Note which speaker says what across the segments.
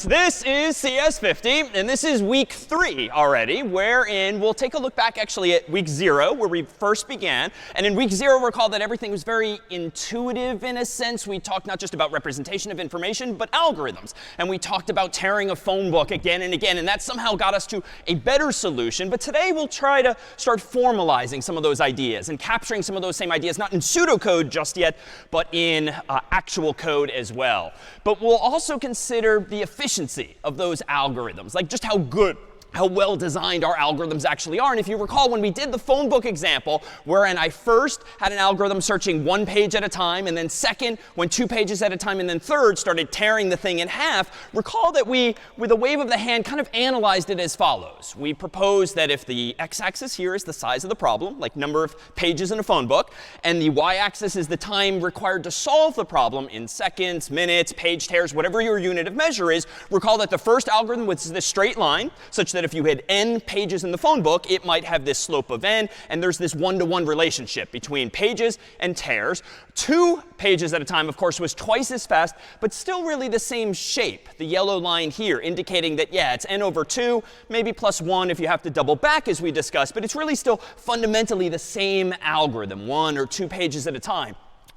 Speaker 1: This is CS50, and this is week 3 already, wherein we'll take a look back actually at week 0, where we first began. And in week 0, recall that everything was very intuitive in a sense. We talked not just about representation of information, but algorithms. And we talked about tearing a phone book again and again, and that somehow got us to a better solution. But today we'll try to start formalizing some of those ideas and capturing some of those same ideas, not in pseudocode just yet, but in actual code as well. But we'll also consider the efficiency of those algorithms, like just how well designed our algorithms actually are. And if you recall, when we did the phone book example, wherein I first had an algorithm searching 1 page at a time, and then second went 2 pages at a time, and then third started tearing the thing in half, recall that we, with a wave of the hand, kind of analyzed it as follows. We proposed that if the x-axis here is the size of the problem, like number of pages in a phone book, and the y-axis is the time required to solve the problem in seconds, minutes, page tears, whatever your unit of measure is, recall that the first algorithm was this straight line, such that if you had n pages in the phone book, it might have this slope of n. And there's this one-to-one relationship between pages and tears. 2 pages at a time, of course, was twice as fast, but still really the same shape. The yellow line here indicating that, yeah, it's n over 2, maybe plus 1 if you have to double back, as we discussed. But it's really still fundamentally the same algorithm, 1 or 2 pages at a time.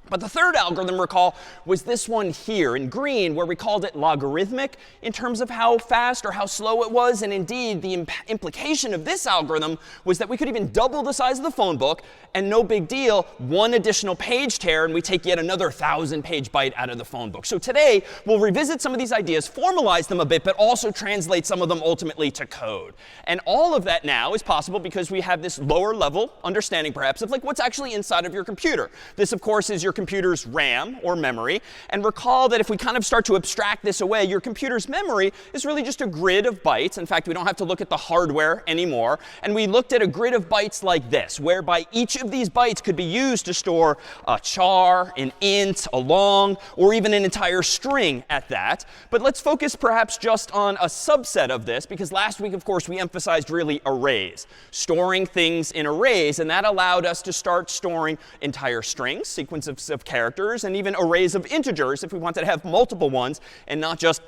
Speaker 1: But the third algorithm, recall, was this one here in green, where we called it logarithmic in terms of how fast or how slow it was. And indeed, the implication of this algorithm was that we could even double the size of the phone book, and no big deal, 1 additional page tear, and we take yet another 1,000-page byte out of the phone book. So today, we'll revisit some of these ideas, formalize them a bit, but also translate some of them ultimately to code. And all of that now is possible because we have this lower level understanding, perhaps, of like what's actually inside of your computer. This, of course, is your computer's RAM or memory. And recall that if we kind of start to abstract this away, your computer's memory is really just a grid of bytes. In fact, we don't have to look at the hardware anymore. And we looked at a grid of bytes like this, whereby each of these bytes could be used to store a char, an int, a long, or even an entire string at that. But let's focus perhaps just on a subset of this, because last week, of course, we emphasized really arrays, storing things in arrays. And that allowed us to start storing entire strings, sequences of characters, and even arrays of integers if we wanted to have multiple ones and not just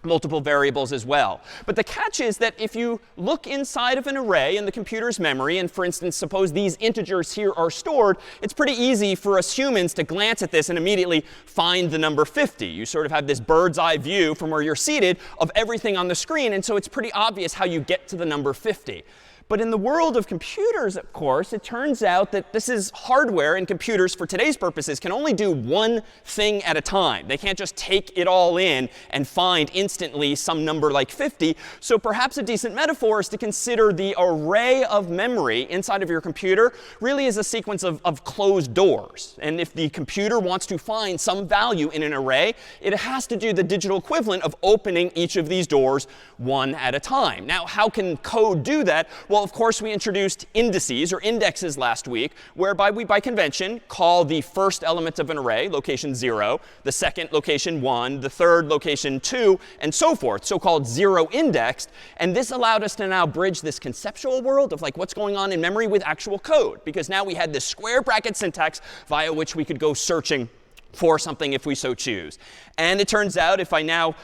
Speaker 1: multiple variables as well. But the catch is that if you look inside of an array in the computer's memory, and for instance, suppose these integers here are stored, it's pretty easy for us humans to glance at this and immediately find the number 50. You sort of have this bird's eye view from where you're seated of everything on the screen, and so it's pretty obvious how you get to the number 50. But in the world of computers, of course, it turns out that this is hardware, and computers, for today's purposes, can only do one thing at a time. They can't just take it all in and find instantly some number like 50. So perhaps a decent metaphor is to consider the array of memory inside of your computer really as a sequence of closed doors. And if the computer wants to find some value in an array, it has to do the digital equivalent of opening each of these doors one at a time. Now, how can code do that? Well, of course, we introduced indices or indexes last week, whereby we, by convention, call the first element of an array location 0, the second location 1, the third location 2, and so forth, so-called 0 indexed. And this allowed us to now bridge this conceptual world of like what's going on in memory with actual code, because now we had this square bracket syntax via which we could go searching for something if we so choose. And it turns out if I now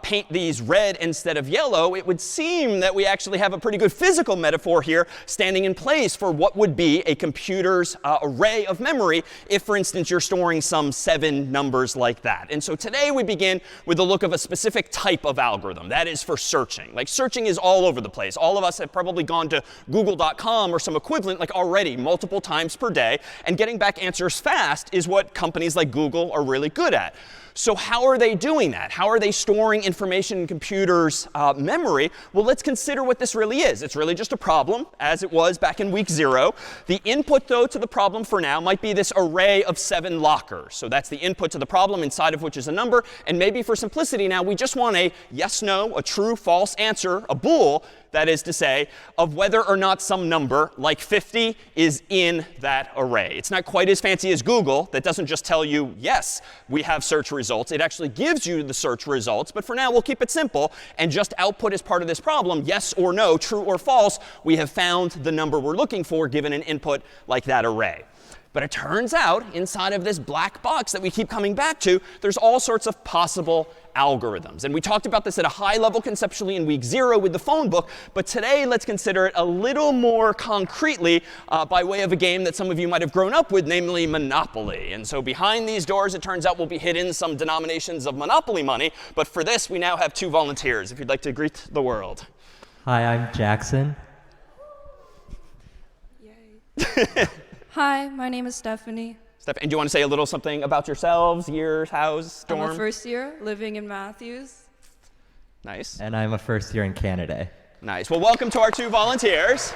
Speaker 1: paint these red instead of yellow, it would seem that we actually have a pretty good physical metaphor here standing in place for what would be a computer's array of memory if, for instance, you're storing some 7 numbers like that. And so today we begin with a look of a specific type of algorithm. That is for searching. Like searching is all over the place. All of us have probably gone to google.com or some equivalent like already multiple times per day. And getting back answers fast is what companies like Google are really good at. So how are they doing that? How are they storing information in computers' memory? Well, let's consider what this really is. It's really just a problem, as it was back in week 0. The input, though, to the problem for now might be this array of 7 lockers. So that's the input to the problem, inside of which is a number. And maybe for simplicity now, we just want a yes, no, a true, false answer, a bool, that is to say, of whether or not some number, like 50, is in that array. It's not quite as fancy as Google. That doesn't just tell you, yes, we have search results. It actually gives you the search results. But for now, we'll keep it simple and just output as part of this problem, yes or no, true or false. We have found the number we're looking for given an input like that array. But it turns out, inside of this black box that we keep coming back to, there's all sorts of possible algorithms. And we talked about this at a high level conceptually in week 0 with the phone book. But today, let's consider it a little more concretely by way of a game that some of you might have grown up with, namely Monopoly. And so behind these doors, it turns out, will be hidden some denominations of Monopoly money. But for this, we now have 2 volunteers, if you'd like to greet the world.
Speaker 2: Hi, I'm Jackson.
Speaker 3: Yay. Hi, my name is Stephanie.
Speaker 1: And do you want to say a little something about yourselves, years, house, storm?
Speaker 3: I'm a first year living in Matthews.
Speaker 1: Nice.
Speaker 2: And I'm a first year in Canada.
Speaker 1: Nice. Well, welcome to our 2 volunteers.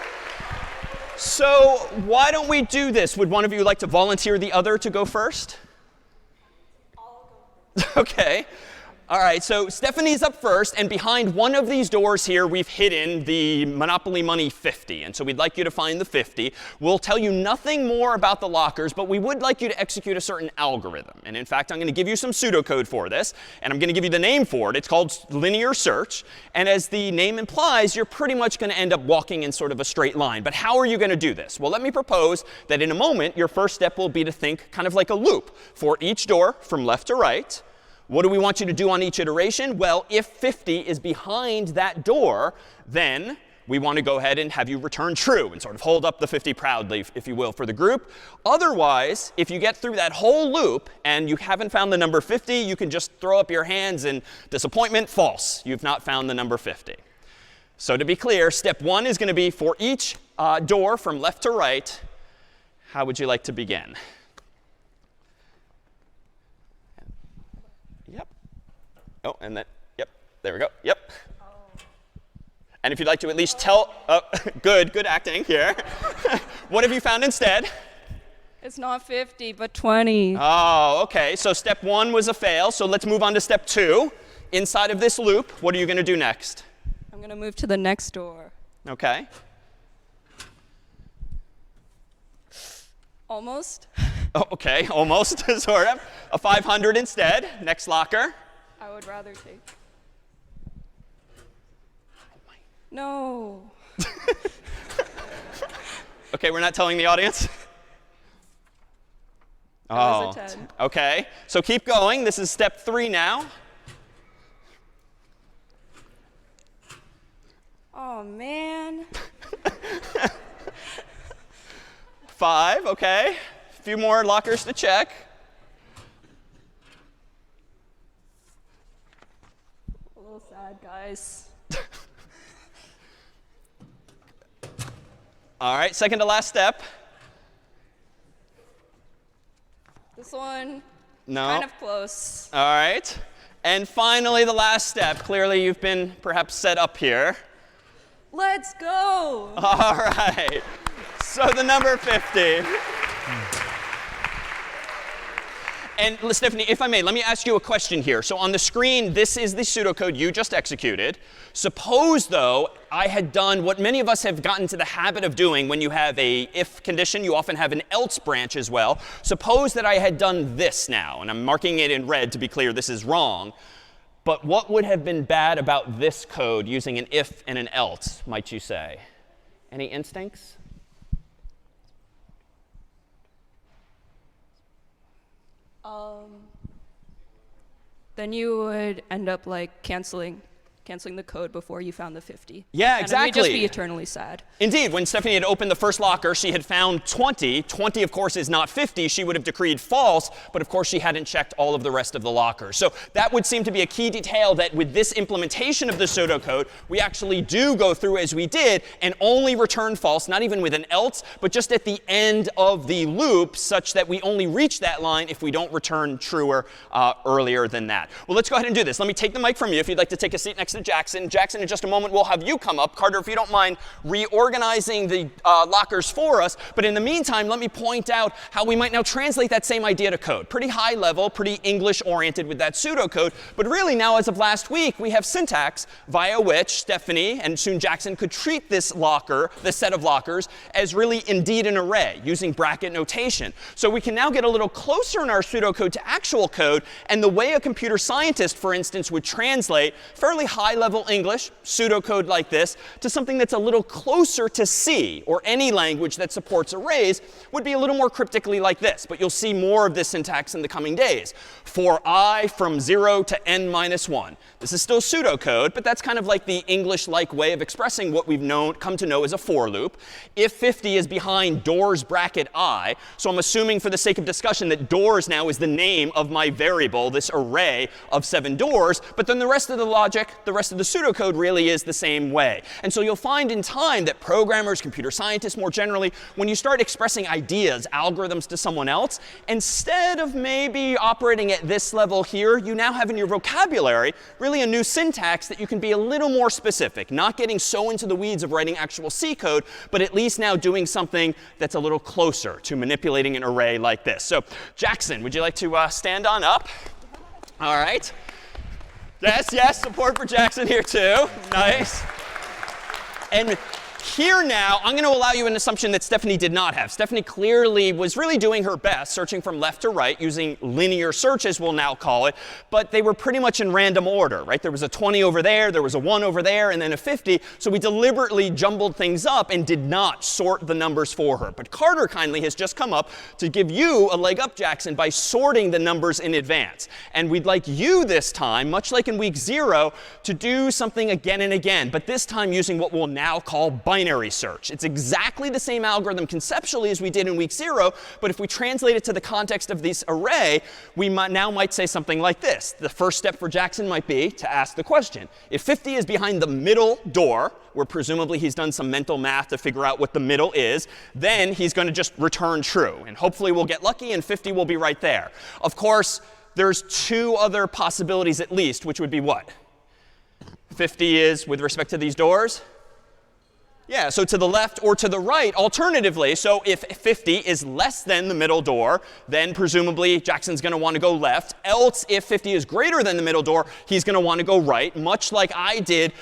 Speaker 1: So why don't we do this? Would one of you like to volunteer the other to go first?
Speaker 3: I'll go first.
Speaker 1: OK. All right, so Stephanie's up first. And behind one of these doors here, we've hidden the Monopoly Money 50. And so we'd like you to find the 50. We'll tell you nothing more about the lockers, but we would like you to execute a certain algorithm. And in fact, I'm going to give you some pseudocode for this. And I'm going to give you the name for it. It's called linear search. And as the name implies, you're pretty much going to end up walking in sort of a straight line. But how are you going to do this? Well, let me propose that in a moment, your first step will be to think kind of like a loop for each door from left to right. What do we want you to do on each iteration? Well, if 50 is behind that door, then we want to go ahead and have you return true and sort of hold up the 50 proudly, if you will, for the group. Otherwise, if you get through that whole loop and you haven't found the number 50, you can just throw up your hands in disappointment. False. You've not found the number 50. So to be clear, step 1 is going to be for each door from left to right. How would you like to begin? Oh, and then, yep, there we go. Yep. Oh. And if you'd like to at least tell, good acting here. What have you found instead?
Speaker 3: It's not 50, but 20.
Speaker 1: Oh, OK. So step 1 was a fail. So let's move on to step 2. Inside of this loop, what are you going to do next?
Speaker 3: I'm going to move to the next door.
Speaker 1: OK.
Speaker 3: Almost.
Speaker 1: Oh, OK, almost, sort of. A 500 instead. Next locker.
Speaker 3: I would rather take. No.
Speaker 1: OK, we're not telling the audience?
Speaker 3: That was a 10.
Speaker 1: OK. So keep going. This is step 3 now.
Speaker 3: Oh, man.
Speaker 1: 5, OK. A few more lockers to check.
Speaker 3: A little sad, guys.
Speaker 1: All right, second to last step.
Speaker 3: This one,
Speaker 1: no.
Speaker 3: Kind of close.
Speaker 1: All right. And finally, the last step. Clearly, you've been perhaps set up here.
Speaker 3: Let's go.
Speaker 1: All right. So the number 50. And Stephanie, if I may, let me ask you a question here. So on the screen, this is the pseudocode you just executed. Suppose, though, I had done what many of us have gotten to the habit of doing when you have a if condition. You often have an else branch as well. Suppose that I had done this now. And I'm marking it in red to be clear this is wrong. But what would have been bad about this code using an if and an else, might you say? Any instincts?
Speaker 3: Then you would end up like canceling the code before you found the 50.
Speaker 1: Yeah,
Speaker 3: And then we'd just
Speaker 1: exactly.
Speaker 3: be eternally sad.
Speaker 1: Indeed, when Stephanie had opened the first locker, she had found 20. 20, of course, is not 50. She would have decreed false, but of course, she hadn't checked all of the rest of the lockers. So that would seem to be a key detail that with this implementation of the pseudocode, we actually do go through as we did and only return false, not even with an else, but just at the end of the loop, such that we only reach that line if we don't return truer earlier than that. Well, let's go ahead and do this. Let me take the mic from you if you'd like to take a seat next to Jackson. Jackson, in just a moment, we'll have you come up. Carter, if you don't mind reorganizing the lockers for us. But in the meantime, let me point out how we might now translate that same idea to code. Pretty high level, pretty English-oriented with that pseudocode. But really now, as of last week, we have syntax via which Stephanie and soon Jackson could treat this locker, this set of lockers, as really indeed an array using bracket notation. So we can now get a little closer in our pseudocode to actual code. And the way a computer scientist, for instance, would translate fairly high-level English, pseudocode like this, to something that's a little closer to C, or any language that supports arrays, would be a little more cryptically like this. But you'll see more of this syntax in the coming days. For I from 0 to n minus 1. This is still pseudocode, but that's kind of like the English-like way of expressing what we've come to know as a for loop. If 50 is behind doors bracket I, so I'm assuming for the sake of discussion that doors now is the name of my variable, this array of 7 doors, but then the rest of the logic, the rest of the pseudocode really is the same way. And so you'll find in time that programmers, computer scientists more generally, when you start expressing ideas, algorithms to someone else, instead of maybe operating at this level here, you now have in your vocabulary really a new syntax that you can be a little more specific, not getting so into the weeds of writing actual C code, but at least now doing something that's a little closer to manipulating an array like this. So Jackson, would you like to stand on up? All right. Yes, support for Jackson here too. Nice. And here now, I'm going to allow you an assumption that Stephanie did not have. Stephanie clearly was really doing her best, searching from left to right, using linear search, as we'll now call it. But they were pretty much in random order, right? There was a 20 over there, there was a 1 over there, and then a 50. So we deliberately jumbled things up and did not sort the numbers for her. But Carter kindly has just come up to give you a leg up, Jackson, by sorting the numbers in advance. And we'd like you this time, much like in week 0, to do something again and again, but this time using what we'll now call binary search. It's exactly the same algorithm conceptually as we did in week 0, but if we translate it to the context of this array, we might say something like this. The first step for Jackson might be to ask the question. If 50 is behind the middle door, where presumably he's done some mental math to figure out what the middle is, then he's going to just return true. And hopefully we'll get lucky and 50 will be right there. Of course, there's 2 other possibilities at least, which would be what? 50 is with respect to these doors? Yeah, so to the left or to the right, alternatively. So if 50 is less than the middle door, then presumably Jackson's going to want to go left. Else, if 50 is greater than the middle door, he's going to want to go right, much like I did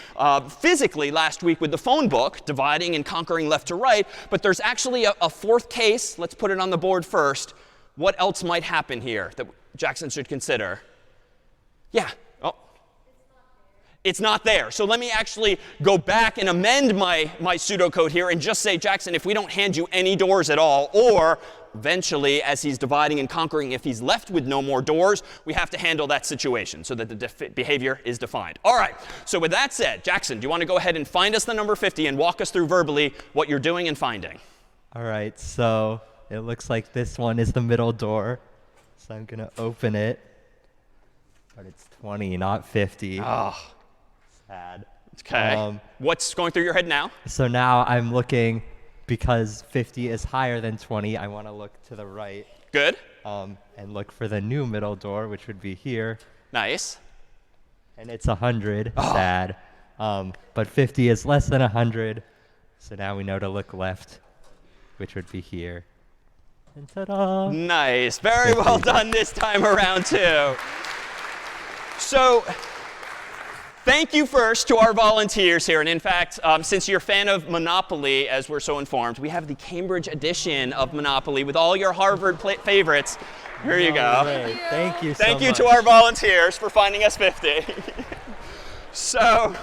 Speaker 1: physically last week with the phone book, dividing and conquering left to right. But there's actually a 4th case. Let's put it on the board first. What else might happen here that Jackson should consider? Yeah. It's not there. So let me actually go back and amend my pseudocode here and just say, Jackson, if we don't hand you any doors at all, or eventually, as he's dividing and conquering, if he's left with no more doors, we have to handle that situation so that the behavior is defined. All right. So with that said, Jackson, do you want to go ahead and find us the number 50 and walk us through verbally what you're doing and finding?
Speaker 2: All right, so it looks like this one is the middle door. So I'm going to open it. But it's 20, not 50.
Speaker 1: Oh.
Speaker 2: Sad.
Speaker 1: OK. What's going through your head now?
Speaker 2: So now I'm looking, because 50 is higher than 20, I want to look to the right.
Speaker 1: Good.
Speaker 2: And look for the new middle door, which would be here.
Speaker 1: Nice.
Speaker 2: And it's 100. Oh. Sad. But 50 is less than 100. So now we know to look left, which would be here. And ta-da!
Speaker 1: Nice. Very well done this time around, too. So thank you first to our volunteers here. And in fact, since you're a fan of Monopoly, as we're so informed, we have the Cambridge edition of Monopoly with all your Harvard favorites. Here you go.
Speaker 2: Thank you so much.
Speaker 1: Thank you to our volunteers for finding us 50. So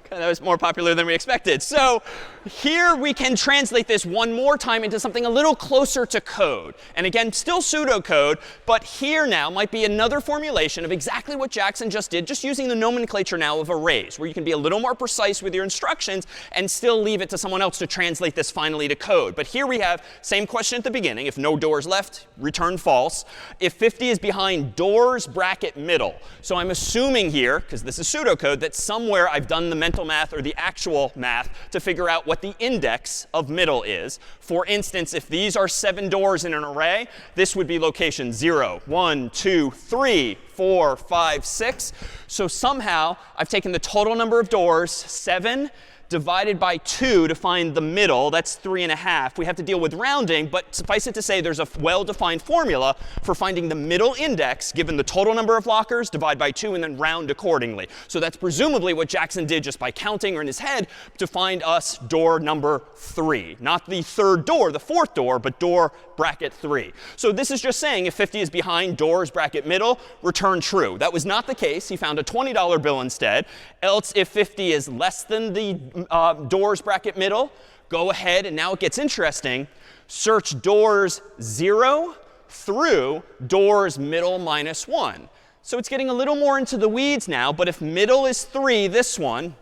Speaker 1: That was more popular than we expected. So here we can translate this one more time into something a little closer to code. And again, still pseudocode, but here now might be another formulation of exactly what Jackson just did, just using the nomenclature now of arrays, where you can be a little more precise with your instructions and still leave it to someone else to translate this finally to code. But here we have same question at the beginning. If no doors left, return false. If 50 is behind doors, bracket middle. So I'm assuming here, because this is pseudocode, that somewhere I've done the mental math or the actual math to figure out what the index of middle is. For instance, if these are 7 doors in an array, this would be location 0, 1, 2, 3, 4, 5, 6. So somehow I've taken the total number of doors, 7, divided by 2 to find the middle. That's 3.5. We have to deal with rounding, but suffice it to say there's a well-defined formula for finding the middle index given the total number of lockers, divide by 2, and then round accordingly. So that's presumably what Jackson did just by counting or in his head to find us door number 3. Not the third door, the fourth door, but door bracket 3. So this is just saying if 50 is behind doors bracket middle, return true. That was not the case. He found a $20 bill instead. Else, if 50 is less than the doors bracket middle, go ahead, and now it gets interesting. Search doors 0 through doors middle minus 1. So it's getting a little more into the weeds now, but if middle is 3, this one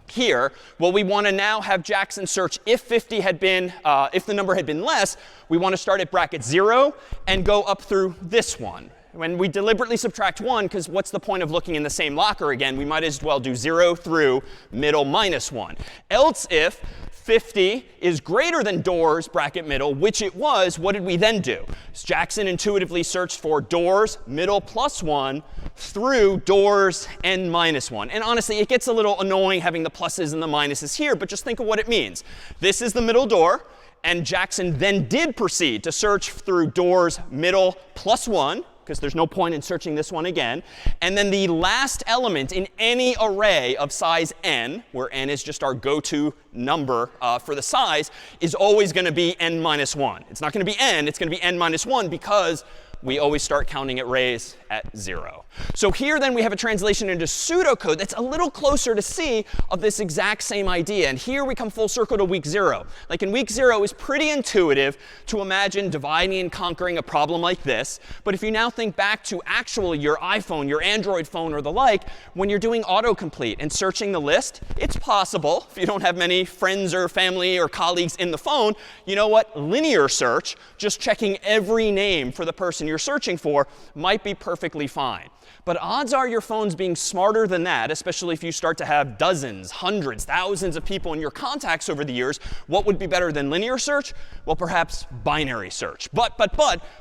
Speaker 1: here, well, we want to now have Jackson search if 50 had been, if the number had been less, we want to start at bracket 0 and go up through this one. When we deliberately subtract 1, because what's the point of looking in the same locker again? We might as well do 0 through middle minus 1. Else if 50 is greater than doors bracket middle, which it was, what did we then do? Jackson intuitively searched for doors middle plus 1 through doors n minus 1. And honestly, it gets a little annoying having the pluses and the minuses here, but just think of what it means. This is the middle door. And Jackson then did proceed to search through doors middle plus 1, because there's no point in searching this one again. And then the last element in any array of size n, where n is just our go-to number for the size, is always going to be n minus 1. It's not going to be n. It's going to be n minus 1 because we always start counting arrays at 0. So here then we have a translation into pseudocode that's a little closer to C of this exact same idea. And here we come full circle to week 0. Like in week 0, it's pretty intuitive to imagine dividing and conquering a problem like this. But if you now think back to actually your iPhone, your Android phone, or the like, when you're doing autocomplete and searching the list, it's possible, if you don't have many friends or family or colleagues in the phone, you know what? Linear search, just checking every name for the person you're searching for, might be perfectly fine. But odds are your phone's being smarter than that, especially if you start to have dozens, hundreds, thousands of people in your contacts over the years. What would be better than linear search? Well, perhaps binary search. But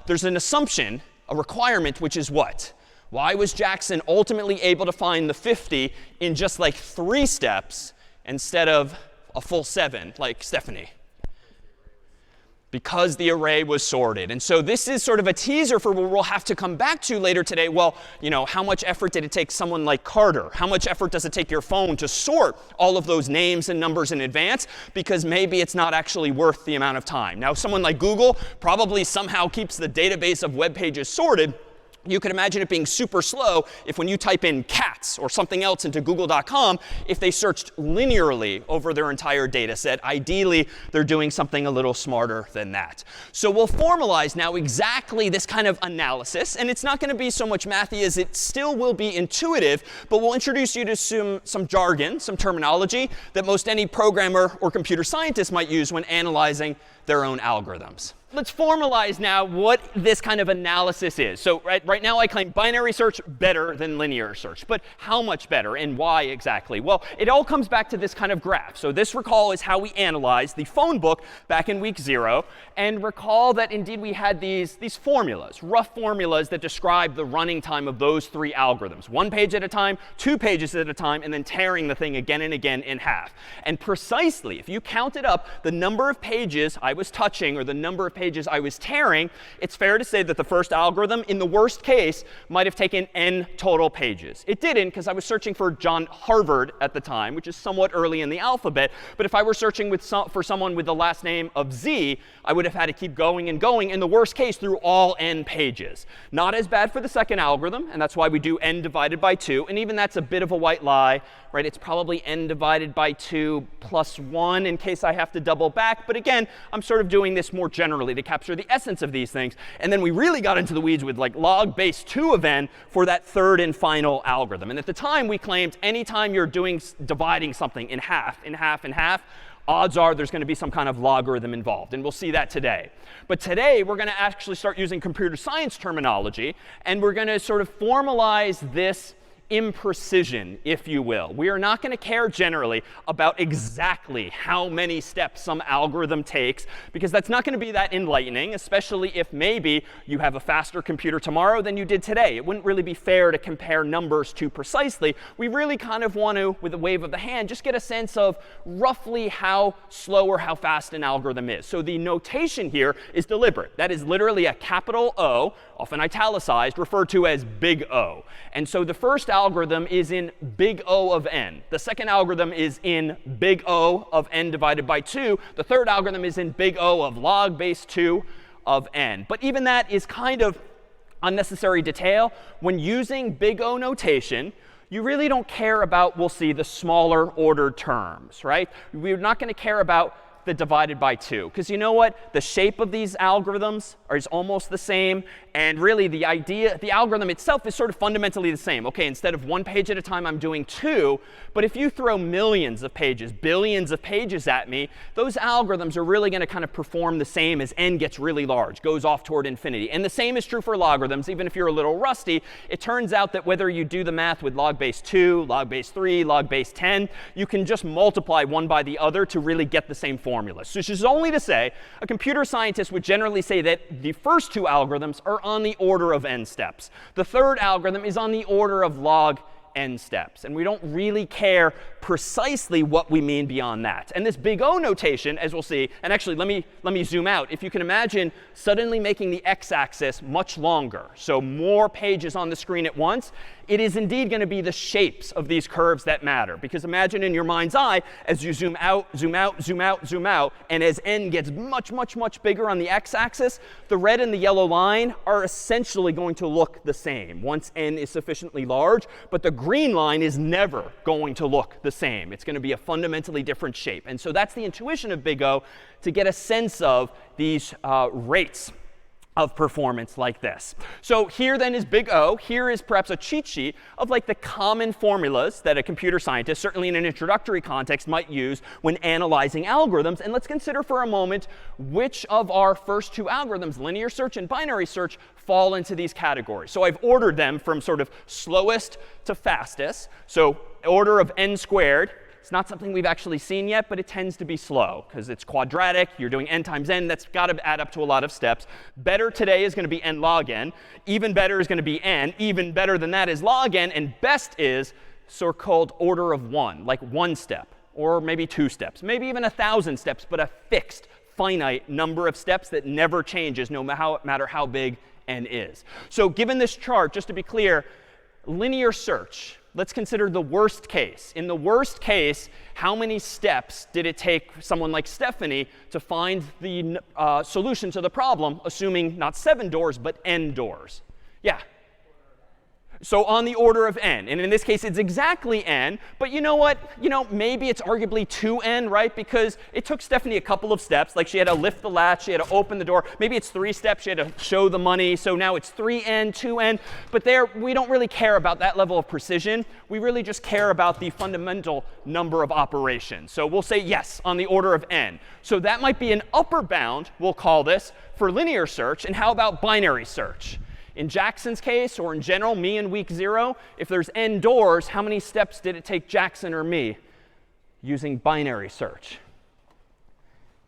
Speaker 1: there's an assumption, a requirement, which is what? Why was Jackson ultimately able to find the 50 in just like 3 steps instead of a full 7, like Stephanie? Because the array was sorted. And so this is sort of a teaser for what we'll have to come back to later today. Well, you know, how much effort did it take someone like Carter? How much effort does it take your phone to sort all of those names and numbers in advance? Because maybe it's not actually worth the amount of time. Now, someone like Google probably somehow keeps the database of web pages sorted. You can imagine it being super slow if when you type in cats or something else into google.com, if they searched linearly over their entire data set. Ideally, they're doing something a little smarter than that. So we'll formalize now exactly this kind of analysis. And it's not going to be so much mathy as it still will be intuitive. But we'll introduce you to some jargon, some terminology that most any programmer or computer scientist might use when analyzing their own algorithms. Let's formalize now what this kind of analysis is. So right now I claim binary search better than linear search. But how much better and why exactly? Well, it all comes back to this kind of graph. So this, recall, is how we analyzed the phone book back in week 0. And recall that indeed we had these formulas, rough formulas that describe the running time of those 3 algorithms. 1 page at a time, 2 pages at a time, and then tearing the thing again and again in half. And precisely, if you counted up the number of pages I was touching or the number of pages I was tearing, it's fair to say that the first algorithm, in the worst case, might have taken n total pages. It didn't, because I was searching for John Harvard at the time, which is somewhat early in the alphabet. But if I were searching for someone with the last name of Z, I would have had to keep going and going, in the worst case, through all n pages. Not as bad for the second algorithm, and that's why we do n divided by 2. And even that's a bit of a white lie right? It's probably n divided by 2 plus 1 in case I have to double back. But again, I'm sort of doing this more generally to capture the essence of these things. And then we really got into the weeds with like log base 2 of n for that third and final algorithm. And at the time, we claimed anytime you're dividing something in half, in half, in half, odds are there's going to be some kind of logarithm involved. And we'll see that today. But today, we're going to actually start using computer science terminology. And we're going to sort of formalize this imprecision, if you will. We are not going to care generally about exactly how many steps some algorithm takes, because that's not going to be that enlightening, especially if maybe you have a faster computer tomorrow than you did today. It wouldn't really be fair to compare numbers too precisely. We really kind of want to, with a wave of the hand, just get a sense of roughly how slow or how fast an algorithm is. So the notation here is deliberate. That is literally a capital O, often italicized, referred to as big O. And so the first algorithm is in big O of n. The second algorithm is in big O of n divided by 2. The third algorithm is in big O of log base 2 of n. But even that is kind of unnecessary detail. When using big O notation, you really don't care about, we'll see, the smaller ordered terms, right? We're not going to care about the divided by 2. Because you know what? The shape of these algorithms is almost the same. And really, the algorithm itself is sort of fundamentally the same. OK, instead of 1 page at a time, I'm doing 2. But if you throw millions of pages, billions of pages at me, those algorithms are really going to kind of perform the same as n gets really large, goes off toward infinity. And the same is true for logarithms. Even if you're a little rusty, it turns out that whether you do the math with log base 2, log base 3, log base 10, you can just multiply one by the other to really get the same formula. So this is only to say a computer scientist would generally say that the first 2 algorithms are on the order of n steps. The third algorithm is on the order of log n steps. And we don't really care precisely what we mean beyond that. And this big O notation, as we'll see, and actually let me zoom out. If you can imagine suddenly making the x-axis much longer, so more pages on the screen at once, it is indeed going to be the shapes of these curves that matter. Because imagine in your mind's eye, as you zoom out, zoom out, zoom out, zoom out, and as n gets much, much, much bigger on the x-axis, the red and the yellow line are essentially going to look the same once n is sufficiently large. But the green line is never going to look the same. It's going to be a fundamentally different shape. And so that's the intuition of big O, to get a sense of these rates of performance like this. So here then is big O. Here is perhaps a cheat sheet of like the common formulas that a computer scientist, certainly in an introductory context, might use when analyzing algorithms. And let's consider for a moment which of our first 2 algorithms, linear search and binary search, fall into these categories. So I've ordered them from sort of slowest to fastest. So order of n squared. It's not something we've actually seen yet, but it tends to be slow because it's quadratic. You're doing n times n. That's got to add up to a lot of steps. Better today is going to be n log n. Even better is going to be n. Even better than that is log n. And best is so-called order of 1, like 1 step, or maybe 2 steps, maybe even 1,000 steps, but a fixed, finite number of steps that never changes no matter how big n is. So given this chart, just to be clear, linear search, let's consider the worst case. In the worst case, how many steps did it take someone like Stephanie to find the solution to the problem, assuming not 7 doors, but n doors? Yeah. So on the order of n. And in this case, it's exactly n. But you know what? Maybe it's arguably 2n, right? Because it took Stephanie a couple of steps. Like she had to lift the latch. She had to open the door. Maybe it's 3 steps. She had to show the money. So now it's 3n, 2n. But there, we don't really care about that level of precision. We really just care about the fundamental number of operations. So we'll say yes on the order of n. So that might be an upper bound, we'll call this, for linear search. And how about binary search? In Jackson's case, or in general, me in week 0, if there's n doors, how many steps did it take Jackson or me using binary search?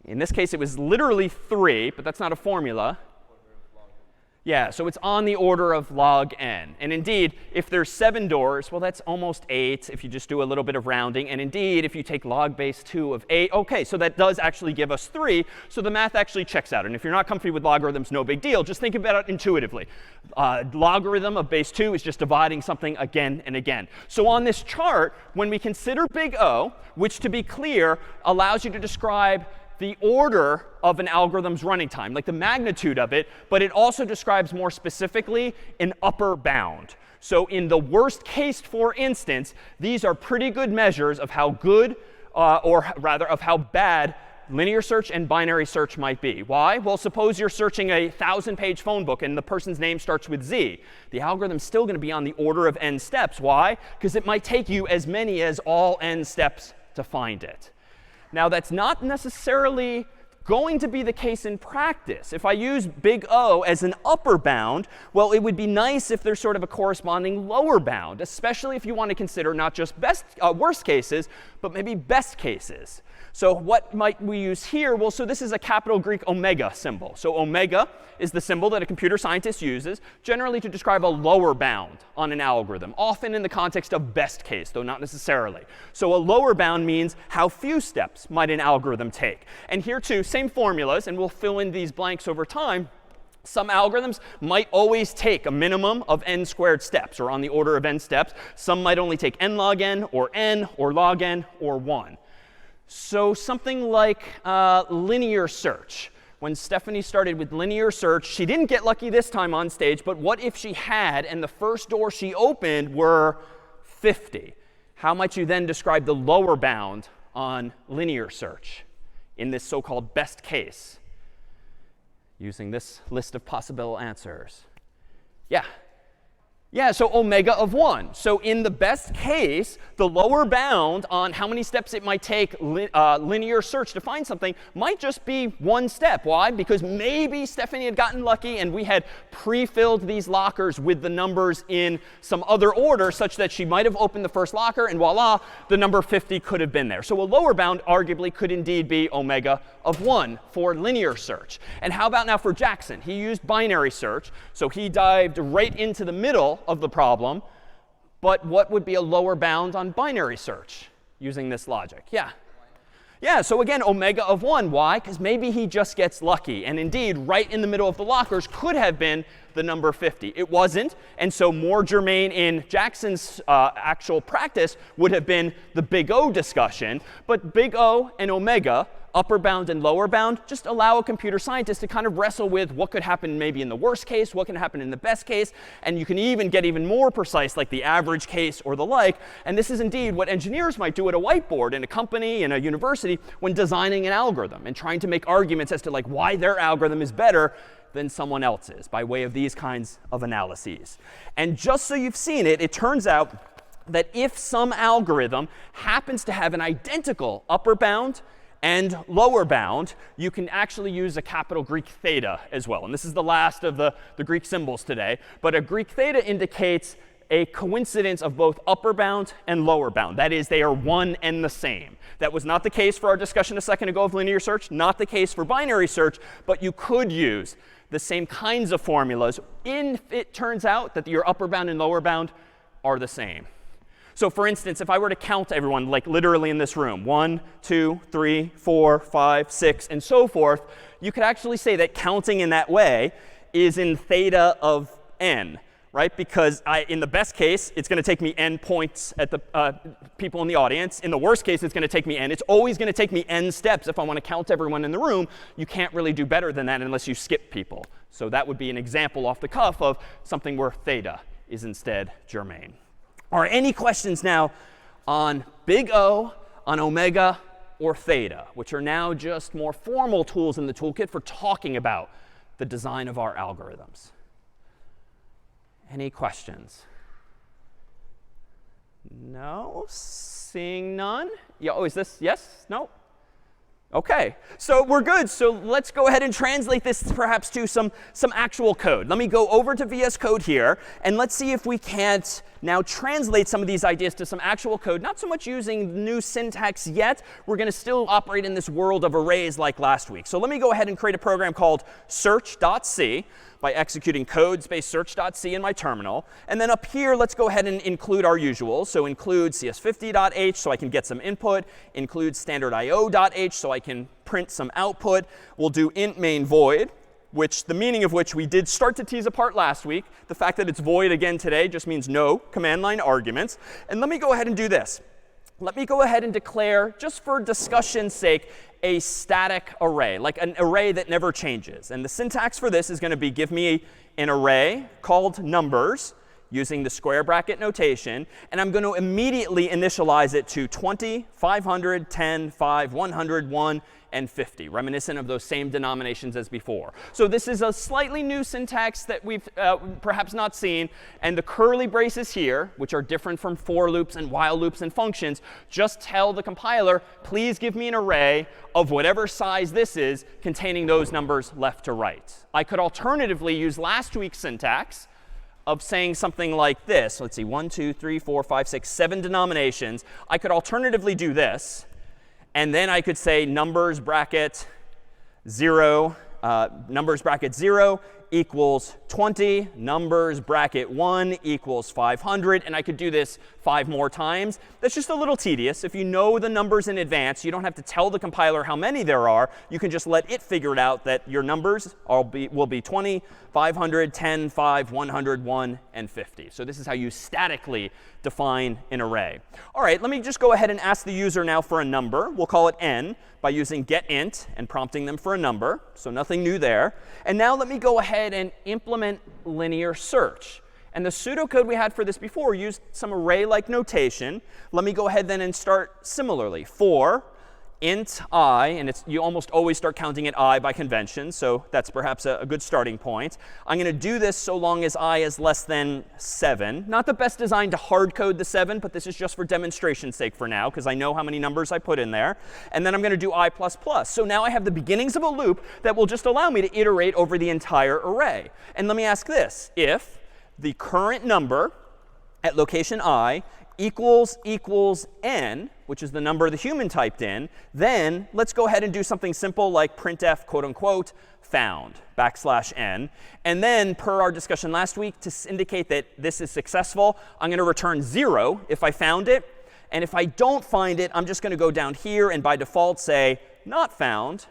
Speaker 1: In this case, it was literally 3, but that's not a formula. Yeah, so it's on the order of log n. And indeed, if there's 7 doors, well, that's almost 8 if you just do a little bit of rounding. And indeed, if you take log base 2 of 8, OK, so that does actually give us 3. So the math actually checks out. And if you're not comfy with logarithms, no big deal. Just think about it intuitively. Logarithm of base 2 is just dividing something again and again. So on this chart, when we consider big O, which to be clear allows you to describe the order of an algorithm's running time, like the magnitude of it, but it also describes more specifically an upper bound. So in the worst case, for instance, these are pretty good measures of how good, or rather of how bad linear search and binary search might be. Why? Well, suppose you're searching a 1,000-page phone book and the person's name starts with Z. The algorithm's still going to be on the order of n steps. Why? Because it might take you as many as all n steps to find it. Now, that's not necessarily going to be the case in practice. If I use big O as an upper bound, well, it would be nice if there's sort of a corresponding lower bound, especially if you want to consider not just worst cases, but maybe best cases. So what might we use here? Well, so this is a capital Greek omega symbol. So omega is the symbol that a computer scientist uses generally to describe a lower bound on an algorithm, often in the context of best case, though not necessarily. So a lower bound means how few steps might an algorithm take. And here too, same formulas, and we'll fill in these blanks over time. Some algorithms might always take a minimum of n squared steps, or on the order of n steps. Some might only take n log n, or log n, or 1. So something like linear search. When Stephanie started with linear search, she didn't get lucky this time on stage, but what if she had and the first door she opened were 50? How might you then describe the lower bound on linear search in this so-called best case using this list of possible answers? Yeah. Yeah, so omega of 1. So in the best case, the lower bound on how many steps it might take linear search to find something might just be 1 step. Why? Because maybe Stephanie had gotten lucky and we had pre-filled these lockers with the numbers in some other order such that she might have opened the first locker and voila, the number 50 could have been there. So a lower bound arguably could indeed be omega of 1 for linear search. And how about now for Jackson? He used binary search, so he dived right into the middle of the problem. But what would be a lower bound on binary search using this logic? Yeah. Yeah, so again, omega of 1. Why? Because maybe he just gets lucky. And indeed, right in the middle of the lockers could have been the number 50. It wasn't. And so more germane in Jackson's actual practice would have been the big O discussion. But big O and omega, upper bound and lower bound, just allow a computer scientist to kind of wrestle with what could happen maybe in the worst case, what can happen in the best case, and you can even get even more precise, like the average case or the like. And this is indeed what engineers might do at a whiteboard in a company, in a university, when designing an algorithm and trying to make arguments as to like why their algorithm is better than someone else's by way of these kinds of analyses. And just so you've seen it, it turns out that if some algorithm happens to have an identical upper bound and lower bound, you can actually use a capital Greek theta as well. And this is the last of the Greek symbols today. But a Greek theta indicates a coincidence of both upper bound and lower bound. That is, they are one and the same. That was not the case for our discussion a second ago of linear search, not the case for binary search, but you could use the same kinds of formulas if it turns out that your upper bound and lower bound are the same. So for instance, if I were to count everyone, like literally in this room, 1, 2, 3, 4, 5, 6, and so forth, you could actually say that counting in that way is in theta of n, right? Because in the best case, it's going to take me n points at the people in the audience. In the worst case, it's going to take me n. It's always going to take me n steps if I want to count everyone in the room. You can't really do better than that unless you skip people. So that would be an example off the cuff of something where theta is instead germane. Are any questions now on big O, on omega, or theta, which are now just more formal tools in the toolkit for talking about the design of our algorithms? Any questions? No? Seeing none? Yeah, oh, is this yes? No? OK, so we're good. So let's go ahead and translate this perhaps to some actual code. Let me go over to VS Code here, and let's see if we can't now translate some of these ideas to some actual code. Not so much using new syntax yet. We're going to still operate in this world of arrays like last week. So let me go ahead and create a program called search.c by executing code space search.c in my terminal. And then up here, let's go ahead and include our usual. So include cs50.h so I can get some input. Include standard.io.h so I can print some output. We'll do int main void, which the meaning of which we did start to tease apart last week. The fact that it's void again today just means no command line arguments. And let me go ahead and do this. let me go ahead and declare, just for discussion's sake, a static array, like an array that never changes. And the syntax for this is going to be give me an array called numbers using the square bracket notation. And I'm going to immediately initialize it to 20, 500, 10, 5, 100, 1, and 50, reminiscent of those same denominations as before. So this is a slightly new syntax that we've perhaps not seen. And the curly braces here, which are different from for loops and while loops and functions, just tell the compiler, please give me an array of whatever size this is containing those numbers left to right. I could alternatively use last week's syntax of saying something like this. Let's see, 1, 2, 3, 4, 5, 6, 7 denominations. I could alternatively do this. And then I could say numbers bracket 0 equals 20, numbers bracket 1 equals 500. And I could do this 5 more times. That's just a little tedious. If you know the numbers in advance, you don't have to tell the compiler how many there are. You can just let it figure it out that your numbers will be 20, 500, 10, 5, 100, 1, and 50. So this is how you statically define an array. All right, let me just go ahead and ask the user now for a number. We'll call it n by using getInt and prompting them for a number. So nothing new there. And now let me go ahead and implement linear search. And the pseudocode we had for this before used some array-like notation. Let me go ahead then and start similarly. For int I, and you almost always start counting at I by convention, so that's perhaps a good starting point. I'm going to do this so long as I is less than 7. Not the best design to hard code the 7, but this is just for demonstration's sake for now, because I know how many numbers I put in there. And then I'm going to do I++. So now I have the beginnings of a loop that will just allow me to iterate over the entire array. And let me ask this. If the current number at location I equals n, which is the number the human typed in, then let's go ahead and do something simple like printf, quote unquote, found, \n. And then, per our discussion last week, to indicate that this is successful, I'm going to return 0 if I found it. And if I don't find it, I'm just going to go down here and by default say not found,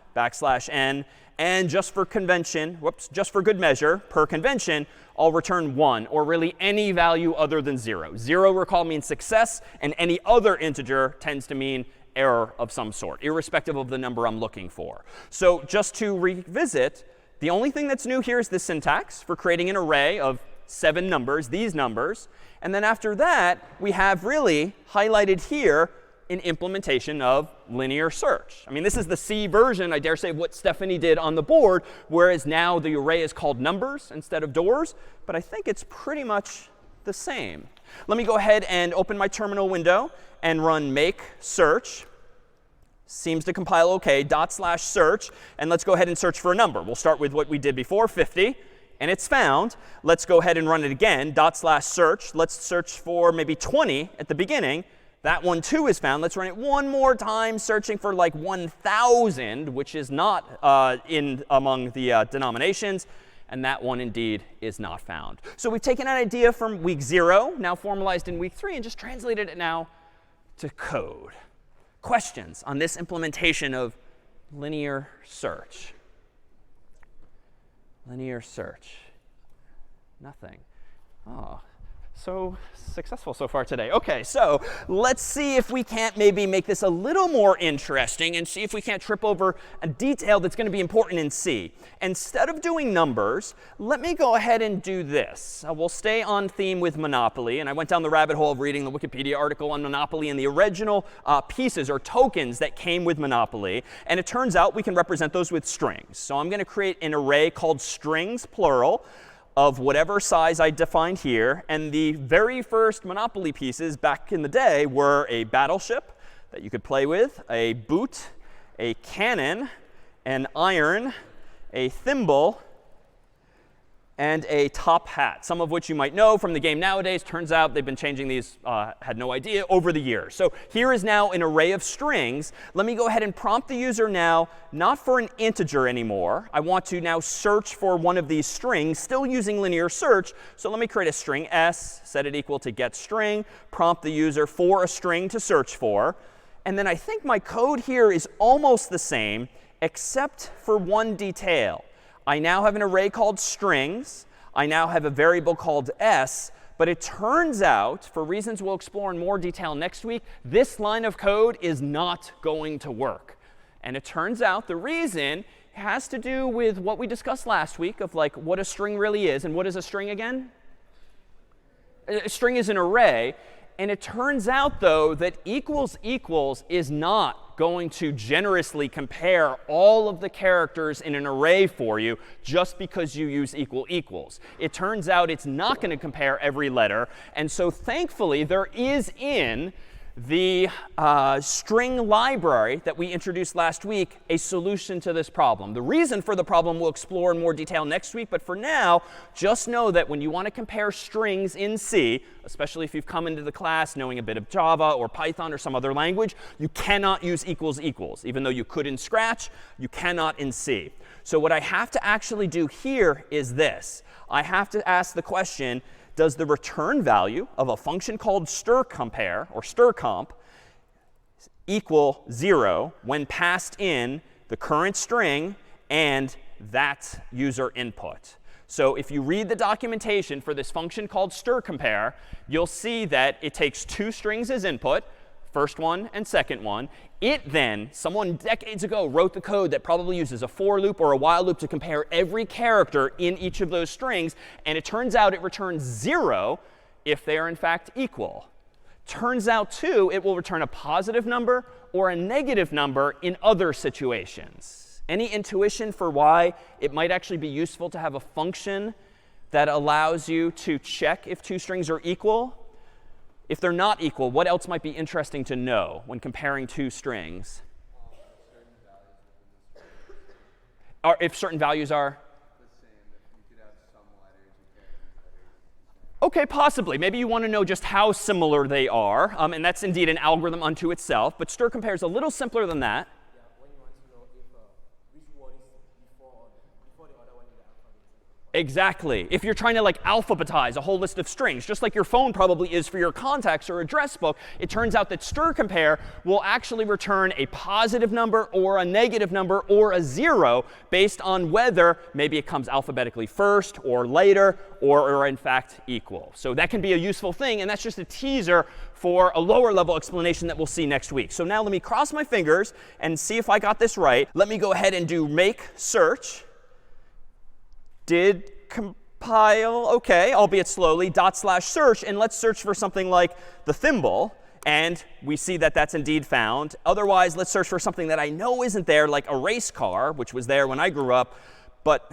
Speaker 1: \n. And just for convention, just for good measure, per convention, I'll return 1, or really any value other than 0. 0, recall, means success, and any other integer tends to mean error of some sort, irrespective of the number I'm looking for. So just to revisit, the only thing that's new here is this syntax for creating an array of 7 numbers, these numbers. And then after that, we have really highlighted here an implementation of linear search. I mean, this is the C version, I dare say, of what Stephanie did on the board, whereas now the array is called numbers instead of doors. But I think it's pretty much the same. Let me go ahead and open my terminal window and run make search. Seems to compile OK, /search. And let's go ahead and search for a number. We'll start with what we did before, 50. And it's found. Let's go ahead and run it again, /search. Let's search for maybe 20 at the beginning. That one, too, is found. Let's run it one more time, searching for like 1,000, which is not among the denominations. And that one, indeed, is not found. So we've taken an idea from week 0, now formalized in week 3, and just translated it now to code. Questions on this implementation of linear search? Linear search. Nothing. Oh. So successful so far today. OK, so let's see if we can't maybe make this a little more interesting and see if we can't trip over a detail that's going to be important in C. Instead of doing numbers, let me go ahead and do this. We'll stay on theme with Monopoly. And I went down the rabbit hole of reading the Wikipedia article on Monopoly and the original pieces or tokens that came with Monopoly. And it turns out we can represent those with strings. So I'm going to create an array called strings, plural, of whatever size I defined here. And the very first Monopoly pieces back in the day were a battleship that you could play with, a boot, a cannon, an iron, a thimble, and a top hat, some of which you might know from the game nowadays. Turns out they've been changing these, had no idea, over the years. So here is now an array of strings. Let me go ahead and prompt the user now, not for an integer anymore. I want to now search for one of these strings, still using linear search. So let me create a string s, set it equal to getString, prompt the user for a string to search for. And then I think my code here is almost the same, except for one detail. I now have an array called strings. I now have a variable called s. But it turns out, for reasons we'll explore in more detail next week, this line of code is not going to work. And it turns out the reason has to do with what we discussed last week of like what a string really is. And what is a string again? A string is an array. And it turns out, though, that equals equals is not going to generously compare all of the characters in an array for you just because you use equal equals. It turns out it's not going to compare every letter. And so thankfully, there is in the string library that we introduced last week a solution to this problem. The reason for the problem we'll explore in more detail next week. But for now, just know that when you want to compare strings in C, especially if you've come into the class knowing a bit of Java or Python or some other language, you cannot use equals equals. Even though you could in Scratch, you cannot in C. So what I have to actually do here is this. I have to ask the question, does the return value of a function called strcompare or strcomp equal 0 when passed in the current string and that user input? So if you read the documentation for this function called strcompare, you'll see that it takes two strings as input, first one and second one. It then, someone decades ago wrote the code that probably uses a for loop or a while loop to compare every character in each of those strings. And it turns out it returns 0 if they are in fact equal. Turns out, too, it will return a positive number or a negative number in other situations. Any intuition for why it might actually be useful to have a function that allows you to check if two strings are equal? If they're not equal, what else might be interesting to know when comparing two strings? Or if certain values are? OK, possibly. Maybe you want to know just how similar they are. And that's indeed an algorithm unto itself. But strcompare is a little simpler than that. Exactly. If you're trying to like alphabetize a whole list of strings, just like your phone probably is for your contacts or address book, it turns out that strcompare will actually return a positive number or a negative number or a 0 based on whether maybe it comes alphabetically first or later or in fact equal. So that can be a useful thing. And that's just a teaser for a lower level explanation that we'll see next week. So now let me cross my fingers and see if I got this right. Let me go ahead and do make search. Did compile, OK, albeit slowly, /search. And let's search for something like the thimble. And we see that that's indeed found. Otherwise, let's search for something that I know isn't there, like a race car, which was there when I grew up. But,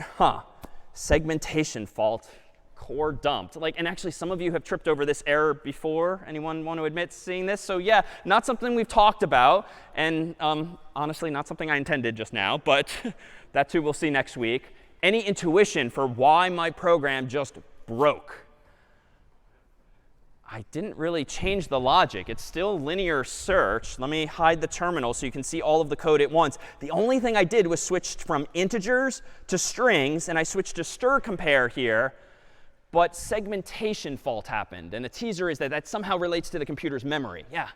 Speaker 1: segmentation fault, core dumped. And actually, some of you have tripped over this error before. Anyone want to admit seeing this? So yeah, not something we've talked about. And honestly, not something I intended just now. But that, too, we'll see next week. Any intuition for why my program just broke? I didn't really change the logic. It's still linear search. Let me hide the terminal so you can see all of the code at once. The only thing I did was switch from integers to strings, and I switched to strcompare here. But segmentation fault happened. And the teaser is that that somehow relates to the computer's memory. Yeah?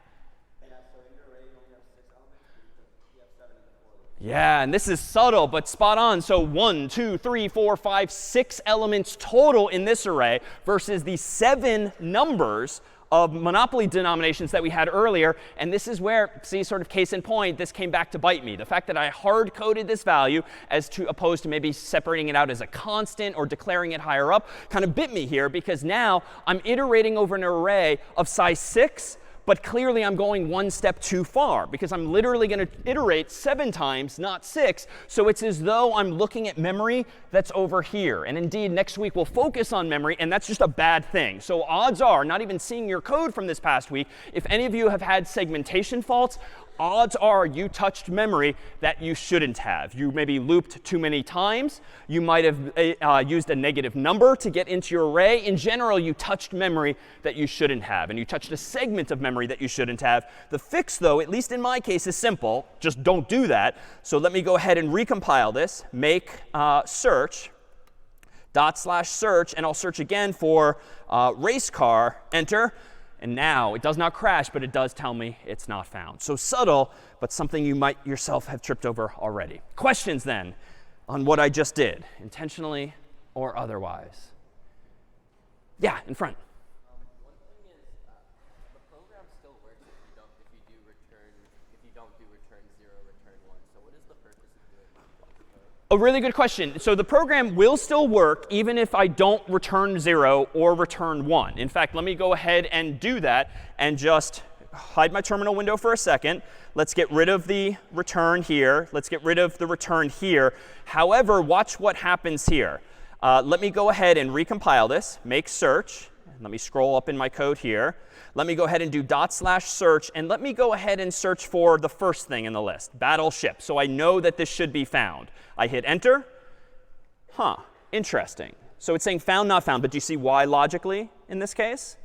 Speaker 1: Yeah, and this is subtle, but spot on. So 1, 2, 3, 4, 5, 6 elements total in this array versus the 7 numbers of Monopoly denominations that we had earlier. And this is where, see, sort of case in point, this came back to bite me. The fact that I hard-coded this value as opposed to maybe separating it out as a constant or declaring it higher up kind of bit me here, because now I'm iterating over an array of size 6. But clearly, I'm going one step too far, because I'm literally going to iterate 7 times, not 6. So it's as though I'm looking at memory that's over here. And indeed, next week, we'll focus on memory. And that's just a bad thing. So odds are, not even seeing your code from this past week, if any of you have had segmentation faults, odds are you touched memory that you shouldn't have. You maybe looped too many times. You might have used a negative number to get into your array. In general, you touched memory that you shouldn't have. And you touched a segment of memory that you shouldn't have. The fix, though, at least in my case, is simple. Just don't do that. So let me go ahead and recompile this. Make search, /search. And I'll search again for race car. Enter. And now it does not crash, but it does tell me it's not found. So subtle, but something you might yourself have tripped over already. Questions then on what I just did, intentionally or otherwise? Yeah, in front. A really good question. So the program will still work even if I don't return 0 or return 1. In fact, let me go ahead and do that and just hide my terminal window for a second. Let's get rid of the return here. Let's get rid of the return here. However, watch what happens here. Let me go ahead and recompile this, make search. Let me scroll up in my code here. Let me go ahead and do /search. And let me go ahead and search for the first thing in the list, battleship. So I know that this should be found. I hit enter. Huh, interesting. So it's saying found, not found. But do you see why logically in this case?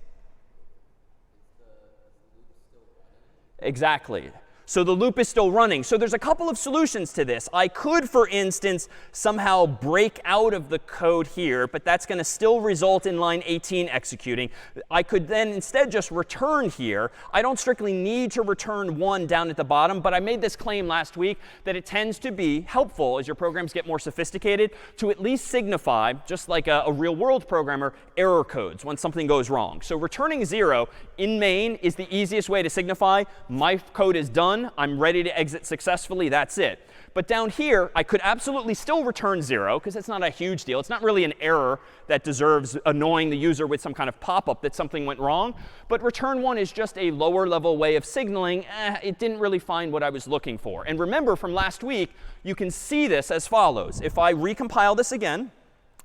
Speaker 1: Exactly. So the loop is still running. So there's a couple of solutions to this. I could, for instance, somehow break out of the code here, but that's going to still result in line 18 executing. I could then instead just return here. I don't strictly need to return 1 down at the bottom, but I made this claim last week that it tends to be helpful as your programs get more sophisticated to at least signify, just like a real world programmer, error codes when something goes wrong. So returning 0 in main is the easiest way to signify my code is done. I'm ready to exit successfully. That's it. But down here, I could absolutely still return 0 because it's not a huge deal. It's not really an error that deserves annoying the user with some kind of pop-up that something went wrong. But return 1 is just a lower level way of signaling, it didn't really find what I was looking for. And remember from last week, you can see this as follows. If I recompile this again,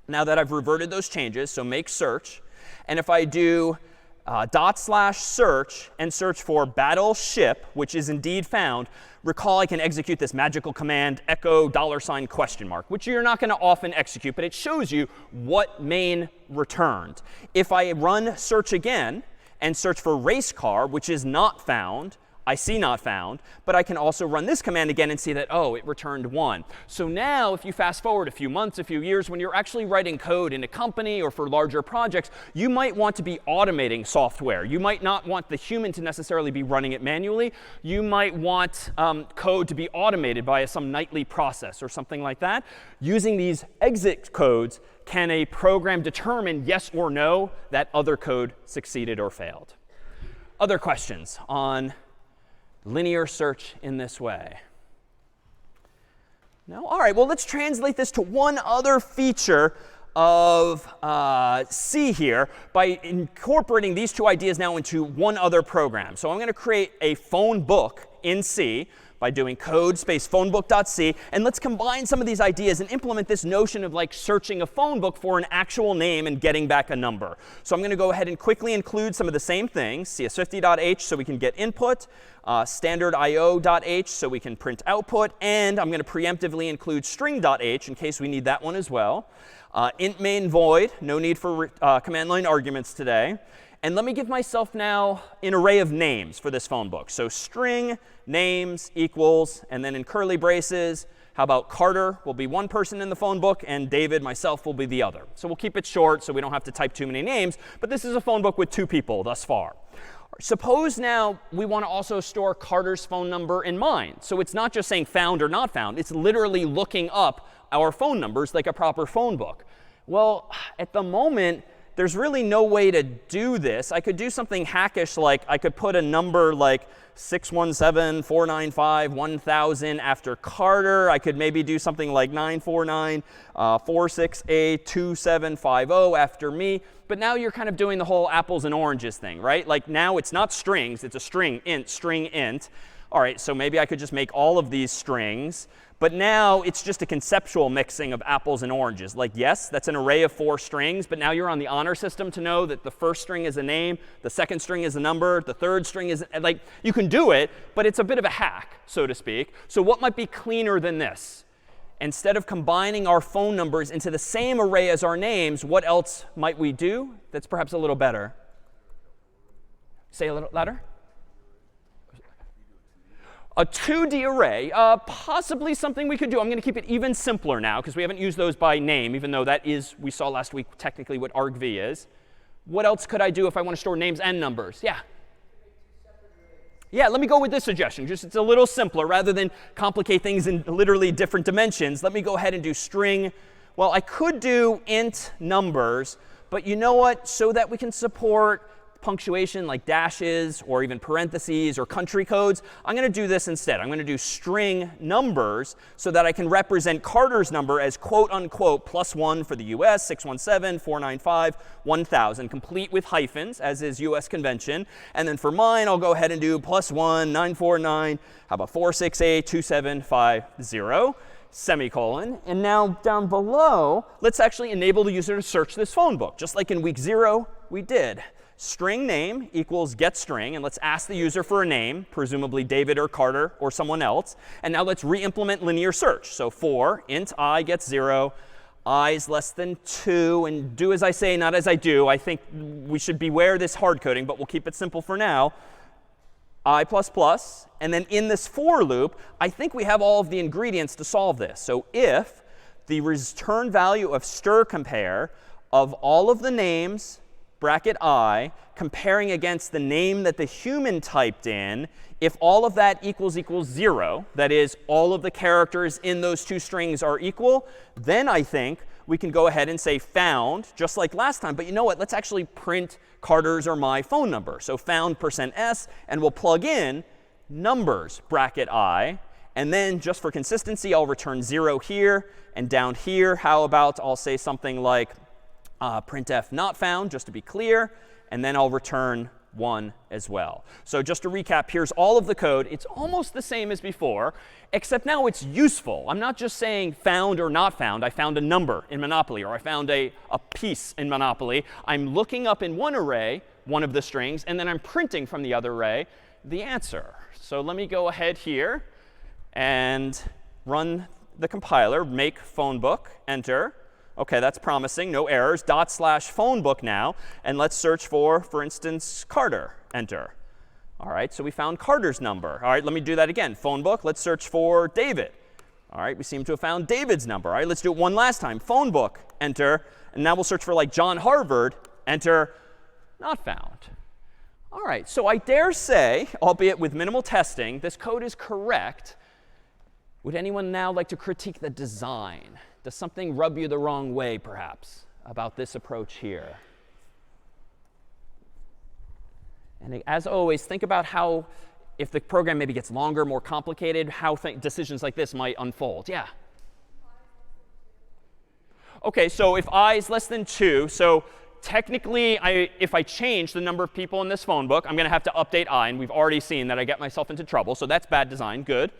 Speaker 1: now that I've reverted those changes, so make search, and if I do /search and search for battleship, which is indeed found, recall I can execute this magical command echo $? Which you're not going to often execute, but it shows you what main returned. If I run search again and search for race car, which is not found, I see not found, but I can also run this command again and see that, oh, it returned 1. So now if you fast forward a few months, a few years, when you're actually writing code in a company or for larger projects, you might want to be automating software. You might not want the human to necessarily be running it manually. You might want code to be automated by some nightly process or something like that. Using these exit codes, can a program determine yes or no that other code succeeded or failed? Other questions on linear search in this way? No? All right, well, let's translate this to one other feature of C here by incorporating these two ideas now into one other program. So I'm going to create a phone book in C by doing code space phonebook.c. And let's combine some of these ideas and implement this notion of like searching a phone book for an actual name and getting back a number. So I'm going to go ahead and quickly include some of the same things, cs50.h so we can get input, standard.io.h so we can print output, and I'm going to preemptively include string.h in case we need that one as well. Int main void, no need for command line arguments today. And let me give myself now an array of names for this phone book. So string names equals, and then in curly braces, how about Carter will be one person in the phone book, and David, myself, will be the other. So we'll keep it short so we don't have to type too many names. But this is a phone book with 2 people thus far. Suppose now we want to also store Carter's phone number in mine. So it's not just saying found or not found. It's literally looking up our phone numbers like a proper phone book. Well, at the moment, there's really no way to do this. I could do something hackish, like I could put a number like 617-495-1000 after Carter. I could maybe do something like 949-468-2750 after me. But now you're kind of doing the whole apples and oranges thing, right? Like now it's not strings. It's a string int. All right, so maybe I could just make all of these strings. But now it's just a conceptual mixing of apples and oranges. Like, yes, that's an array of 4 strings. But now you're on the honor system to know that the first string is a name, the second string is a number, the third string is, like, you can do it, but it's a bit of a hack, so to speak. So what might be cleaner than this? Instead of combining our phone numbers into the same array as our names, what else might we do that's perhaps a little better? Say a little louder. A 2D array, possibly something we could do. I'm going to keep it even simpler now because we haven't used those by name, even though that is, we saw last week, technically what argv is. What else could I do if I want to store names and numbers? Yeah. Yeah, let me go with this suggestion. Just it's a little simpler. Rather than complicate things in literally different dimensions, let me go ahead and do string. Well, I could do int numbers, but you know what? So that we can support punctuation like dashes or even parentheses or country codes, I'm going to do this instead. I'm going to do string numbers so that I can represent Carter's number as quote unquote +1 for the US, 617, 495, 1000, complete with hyphens, as is US convention. And then for mine, I'll go ahead and do +1, 949, how about 468, 2750. Semicolon. And now down below, let's actually enable the user to search this phone book. Just like in week 0, we did. String name equals get string. And let's ask the user for a name, presumably David or Carter or someone else. And now let's re-implement linear search. So for int I gets 0, I is less than 2. And do as I say, not as I do. I think we should beware this hard coding, but we'll keep it simple for now. I++, and then in this for loop, I think we have all of the ingredients to solve this. So if the return value of stir compare of all of the names, bracket I, comparing against the name that the human typed in, if all of that equals 0, that is, all of the characters in those two strings are equal, then I think we can go ahead and say found, just like last time. But you know what? Let's actually print Carter's or my phone number. So found %s, and we'll plug in numbers, bracket I. And then just for consistency, I'll return 0 here. And down here, how about I'll say something like printf not found, just to be clear. And then I'll return 1 as well. So just to recap, here's all of the code. It's almost the same as before, except now it's useful. I'm not just saying found or not found. I found a number in Monopoly, or I found a piece in Monopoly. I'm looking up in one array one of the strings, and then I'm printing from the other array the answer. So let me go ahead here and run the compiler, make phone book, enter. OK, that's promising. No errors. /phonebook now. And let's search for instance, Carter. Enter. All right, so we found Carter's number. All right, let me do that again. Phone book. Let's search for David. All right, we seem to have found David's number. All right, let's do it one last time. Phone book. Enter. And now we'll search for like John Harvard. Enter. Not found. All right, so I dare say, albeit with minimal testing, this code is correct. Would anyone now like to critique the design? Does something rub you the wrong way, perhaps, about this approach here? And as always, think about how, if the program maybe gets longer, more complicated, how decisions like this might unfold. Yeah? OK, so if I is less than 2, so technically, if I change the number of people in this phone book, I'm going to have to update I. And we've already seen that I get myself into trouble. So that's bad design. Good.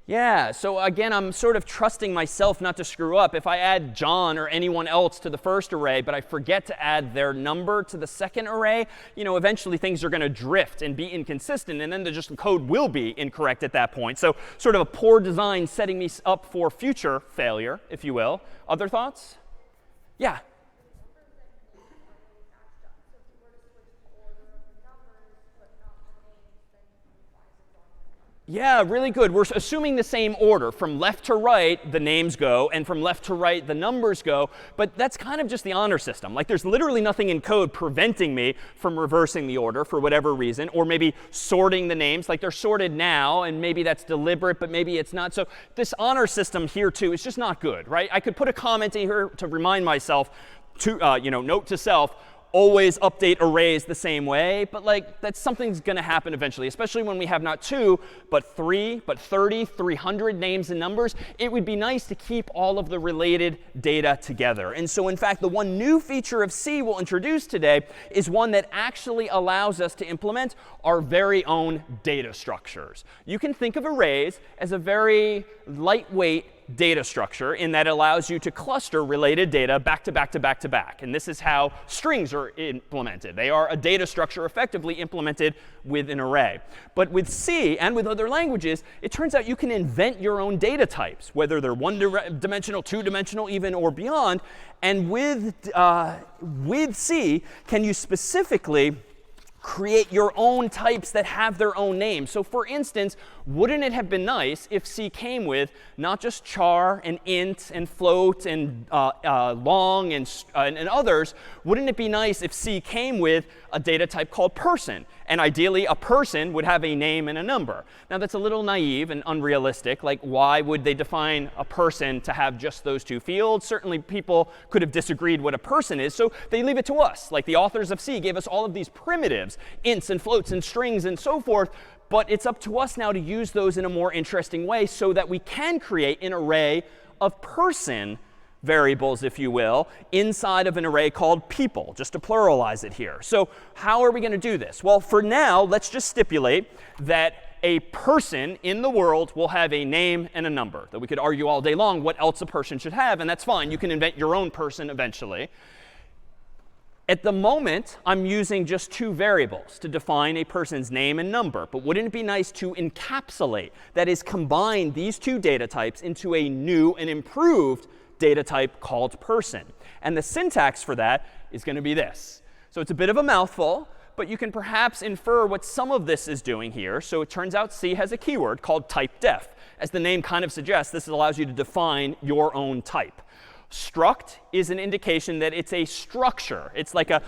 Speaker 1: Yeah, so again, I'm sort of trusting myself not to screw up. If I add John or anyone else to the first array, but I forget to add their number to the second array, eventually things are going to drift and be inconsistent, and then the code will be incorrect at that point. So sort of a poor design setting me up for future failure, if you will. Other thoughts? Yeah. Yeah, really good. We're assuming the same order. From left to right, the names go, and from left to right, the numbers go. But that's kind of just the honor system. Like, there's literally nothing in code preventing me from reversing the order for whatever reason, or maybe sorting the names. Like, they're sorted now, and maybe that's deliberate, but maybe it's not. So this honor system here, too, is just not good, right? I could put a comment in here to remind myself, to note to self, always update arrays the same way. But that's something's going to happen eventually, especially when we have not 2, but 3, but 30, 300 names and numbers. It would be nice to keep all of the related data together. And so, in fact, the one new feature of C we'll introduce today is one that actually allows us to implement our very own data structures. You can think of arrays as a very lightweight data structure in that it allows you to cluster related data back to back to back to back. And this is how strings are implemented. They are a data structure effectively implemented with an array. But with C and with other languages, it turns out you can invent your own data types, whether they're one-dimensional, two-dimensional even, or beyond. And with C, can you specifically create your own types that have their own names. So for instance, wouldn't it have been nice if C came with not just char and int and float and long and others? Wouldn't it be nice if C came with a data type called person? And ideally, a person would have a name and a number. Now, that's a little naive and unrealistic. Like, why would they define a person to have just those two fields? Certainly, people could have disagreed what a person is. So they leave it to us. Like, the authors of C gave us all of these primitives, ints and floats and strings and so forth. But it's up to us now to use those in a more interesting way so that we can create an array of person variables, if you will, inside of an array called people, just to pluralize it here. So how are we going to do this? Well, for now, let's just stipulate that a person in the world will have a name and a number. That we could argue all day long what else a person should have, and that's fine. You can invent your own person eventually. At the moment, I'm using just two variables to define a person's name and number. But wouldn't it be nice to encapsulate, that is, combine these two data types into a new and improved data type called person? And the syntax for that is going to be this. So it's a bit of a mouthful, but you can perhaps infer what some of this is doing here. So it turns out C has a keyword called typedef. As the name kind of suggests, this allows you to define your own type. Struct is an indication that it's a structure. It's like a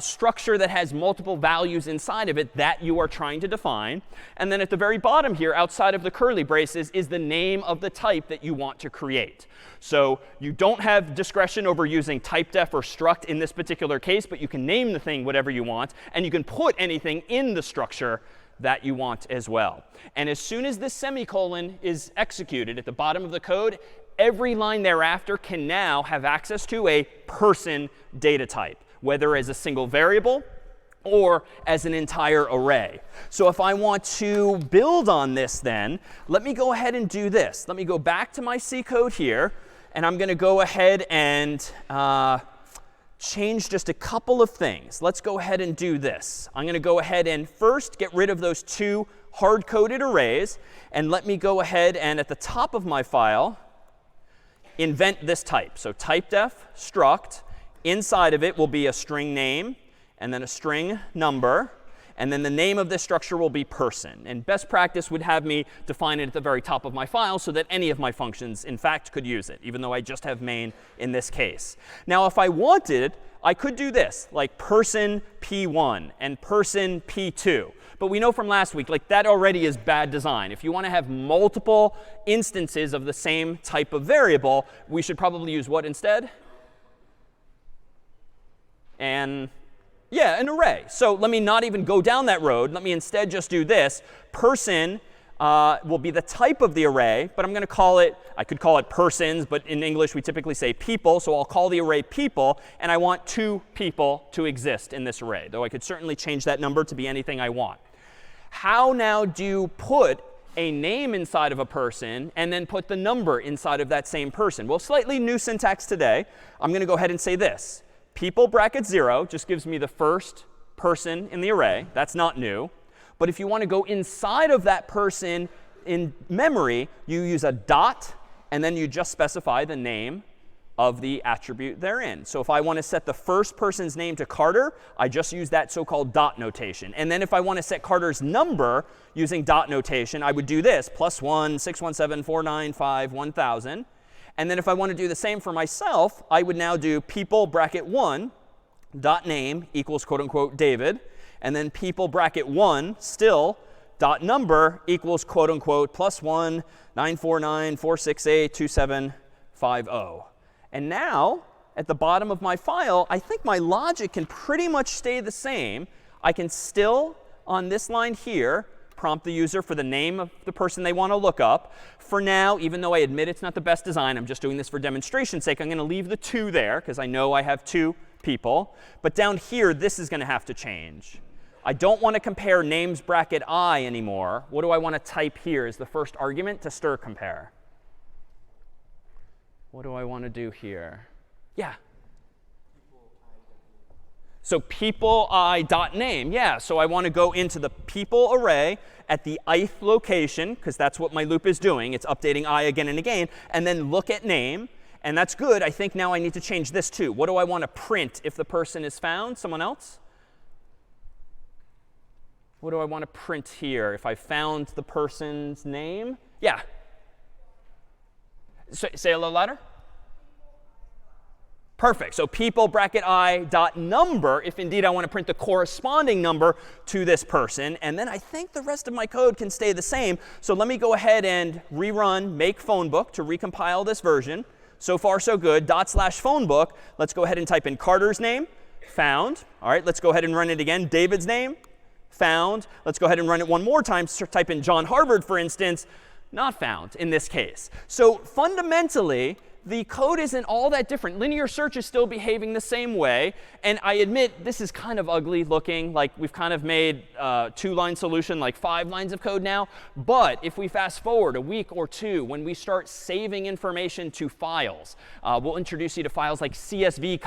Speaker 1: structure that has multiple values inside of it that you are trying to define. And then at the very bottom here, outside of the curly braces, is the name of the type that you want to create. So you don't have discretion over using typedef or struct in this particular case, but you can name the thing whatever you want. And you can put anything in the structure that you want as well. And as soon as this semicolon is executed at the bottom of the code, every line thereafter can now have access to a person data type, whether as a single variable or as an entire array. So if I want to build on this then, let me go ahead and do this. Let me go back to my C code here, and I'm going to go ahead and change just a couple of things. Let's go ahead and do this. I'm going to go ahead and first get rid of those two hard-coded arrays, and let me go ahead and at the top of my file, invent this type. So typedef struct. Inside of it will be a string name and then a string number. And then the name of this structure will be person. And best practice would have me define it at the very top of my file so that any of my functions, in fact, could use it, even though I just have main in this case. Now, if I wanted, I could do this, like person p1 and person p2. But we know from last week, like that already is bad design. If you want to have multiple instances of the same type of variable, we should probably use what instead? An array. So let me not even go down that road. Let me instead just do this. Person will be the type of the array, but I'm going to call it, I could call it persons, but in English we typically say people. So I'll call the array people, and I want 2 people to exist in this array, though I could certainly change that number to be anything I want. How now do you put a name inside of a person and then put the number inside of that same person? Well, slightly new syntax today. I'm going to go ahead and say this. People bracket 0 just gives me the first person in the array. That's not new. But if you want to go inside of that person in memory, you use a dot, and then you just specify the name of the attribute therein. So if I want to set the first person's name to Carter, I just use that so-called dot notation. And then if I want to set Carter's number using dot notation, I would do this, +1 617 495 1000. And then if I want to do the same for myself, I would now do people bracket 1 dot name equals quote unquote David. And then people bracket 1 still dot number equals quote unquote +1 949 468 2750. And now, at the bottom of my file, I think my logic can pretty much stay the same. I can still, on this line here, prompt the user for the name of the person they want to look up. For now, even though I admit it's not the best design, I'm just doing this for demonstration's sake, I'm going to leave the 2 there, because I know I have 2 people. But down here, this is going to have to change. I don't want to compare names bracket I anymore. What do I want to type here as the first argument to stir compare? What do I want to do here? Yeah. So people I.name. Yeah, so I want to go into the people array at the ith location, because that's what my loop is doing. It's updating I again and again, and then look at name. And that's good. I think now I need to change this too. What do I want to print if the person is found? Someone else? what do I want to print here? If I found the person's name? Yeah. Say a little louder. Perfect. So people bracket I dot number, if indeed I want to print the corresponding number to this person. And then I think the rest of my code can stay the same. So let me go ahead and rerun make phone book to recompile this version. So far, so good. /phone book. Let's go ahead and type in Carter's name, found. All right, let's go ahead and run it again. David's name, found. Let's go ahead and run it one more time. So type in John Harvard, for instance, not found in this case. So fundamentally, the code isn't all that different. Linear search is still behaving the same way. And I admit this is kind of ugly looking. Like we've kind of made a 2-line solution like 5 lines of code now. But if we fast forward a week or two, when we start saving information to files, we'll introduce you to files like CSV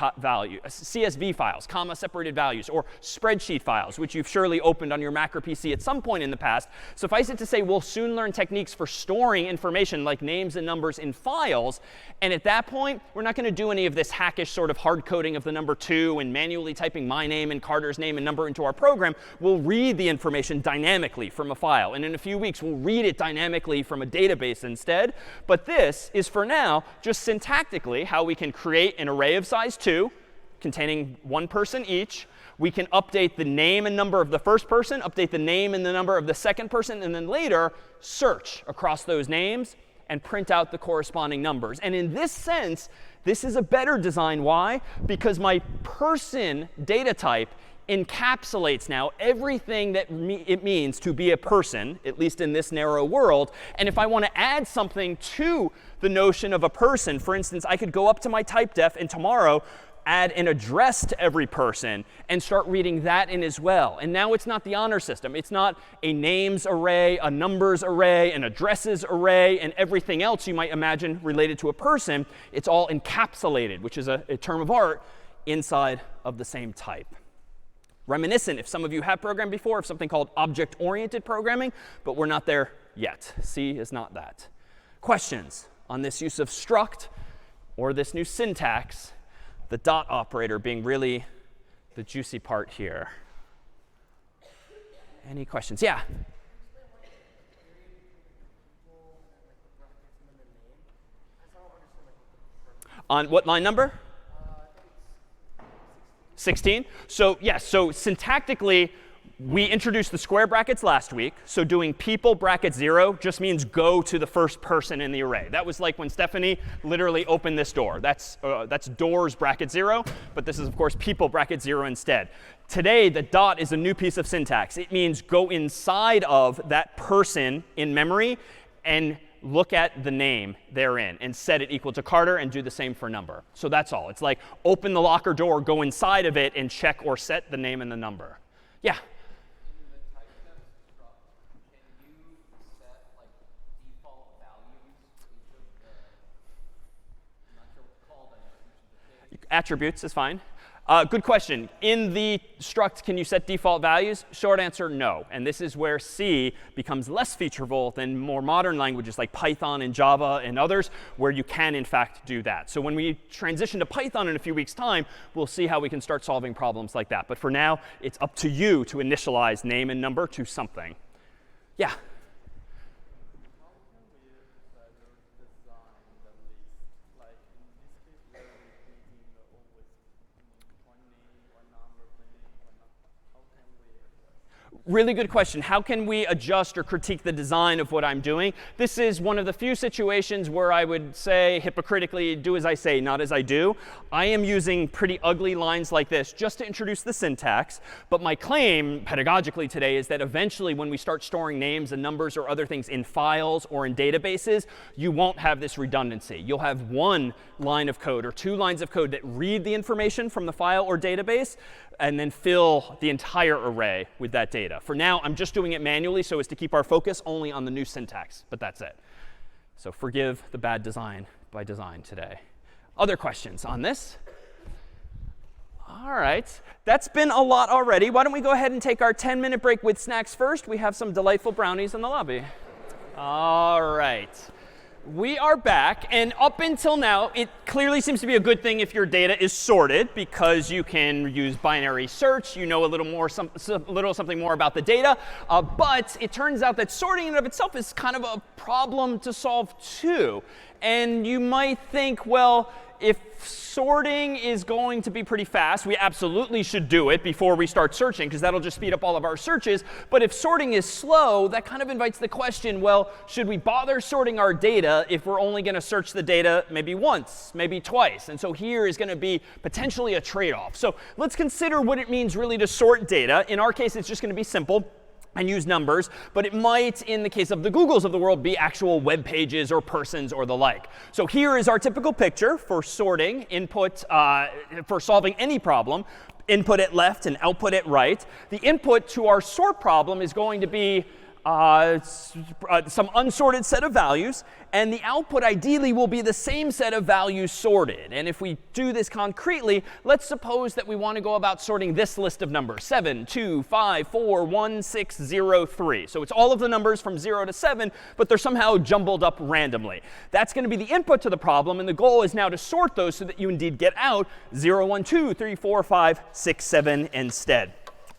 Speaker 1: files, comma separated values, or spreadsheet files, which you've surely opened on your Mac or PC at some point in the past. Suffice it to say, we'll soon learn techniques for storing information like names and numbers in files. And at that point, we're not going to do any of this hackish sort of hard coding of the number 2 and manually typing my name and Carter's name and number into our program. We'll read the information dynamically from a file. And in a few weeks, we'll read it dynamically from a database instead. But this is, for now, just syntactically how we can create an array of size 2 containing 1 person each. We can update the name and number of the first person, update the name and the number of the second person, and then later search across those names and print out the corresponding numbers. And in this sense, this is a better design. Why? Because my person data type encapsulates now everything that it means to be a person, at least in this narrow world. And if I want to add something to the notion of a person, for instance, I could go up to my typedef and tomorrow add an address to every person and start reading that in as well. And now it's not the honor system. It's not a names array, a numbers array, an addresses array, and everything else you might imagine related to a person. It's all encapsulated, which is a term of art, inside of the same type. Reminiscent, if some of you have programmed before, of something called object-oriented programming, but we're not there yet. C is not that. Questions on this use of struct or this new syntax? The dot operator being really the juicy part here. Any questions? Yeah? On what line number? 16. So yes, so syntactically, we introduced the square brackets last week. So doing people bracket 0 just means go to the first person in the array. That was like when Stephanie literally opened this door. That's doors bracket 0, but this is, of course, people bracket 0 instead. Today, the dot is a new piece of syntax. It means go inside of that person in memory and look at the name therein and set it equal to Carter and do the same for number. So that's all. It's like open the locker door, go inside of it, and check or set the name and the number. Yeah? Attributes is fine. Good question. In the struct, can you set default values? Short answer, no. And this is where C becomes less featureful than more modern languages like Python and Java and others, where you can, in fact, do that. So when we transition to Python in a few weeks' time, we'll see how we can start solving problems like that. But for now, it's up to you to initialize name and number to something. Yeah? Really good question. How can we adjust or critique the design of what I'm doing? This is one of the few situations where I would say hypocritically, do as I say, not as I do. I am using pretty ugly lines like this just to introduce the syntax. But my claim pedagogically today is that eventually when we start storing names and numbers or other things in files or in databases, you won't have this redundancy. You'll have 1 line of code or 2 lines of code that read the information from the file or database and then fill the entire array with that data. For now, I'm just doing it manually so as to keep our focus only on the new syntax, but that's it. So forgive the bad design by design today. Other questions on this? All right. That's been a lot already. Why don't we go ahead and take our 10-minute break with snacks first? We have some delightful brownies in the lobby. All right. We are back, and up until now, it clearly seems to be a good thing if your data is sorted because you can use binary search. You know a little more, something more about the data. But it turns out that sorting in and of itself is kind of a problem to solve too. And you might think, well, if sorting is going to be pretty fast, we absolutely should do it before we start searching, because that'll just speed up all of our searches. But if sorting is slow, that kind of invites the question, well, should we bother sorting our data if we're only going to search the data maybe once, maybe twice? And so here is going to be potentially a trade-off. So let's consider what it means really to sort data. In our case, it's just going to be simple and use numbers, but it might, in the case of the Googles of the world, be actual web pages or persons or the like. So here is our typical picture for sorting input, for solving any problem. Input at left and output at right. The input to our sort problem is going to be some unsorted set of values, and the output ideally will be the same set of values sorted. And if we do this concretely, let's suppose that we want to go about sorting this list of numbers: 7, 2, 5, 4, 1, 6, 0, 3. So it's all of the numbers from 0 to 7, but they're somehow jumbled up randomly. That's going to be the input to the problem, and the goal is now to sort those so that you indeed get out 0, 1, 2, 3, 4, 5, 6, 7 instead.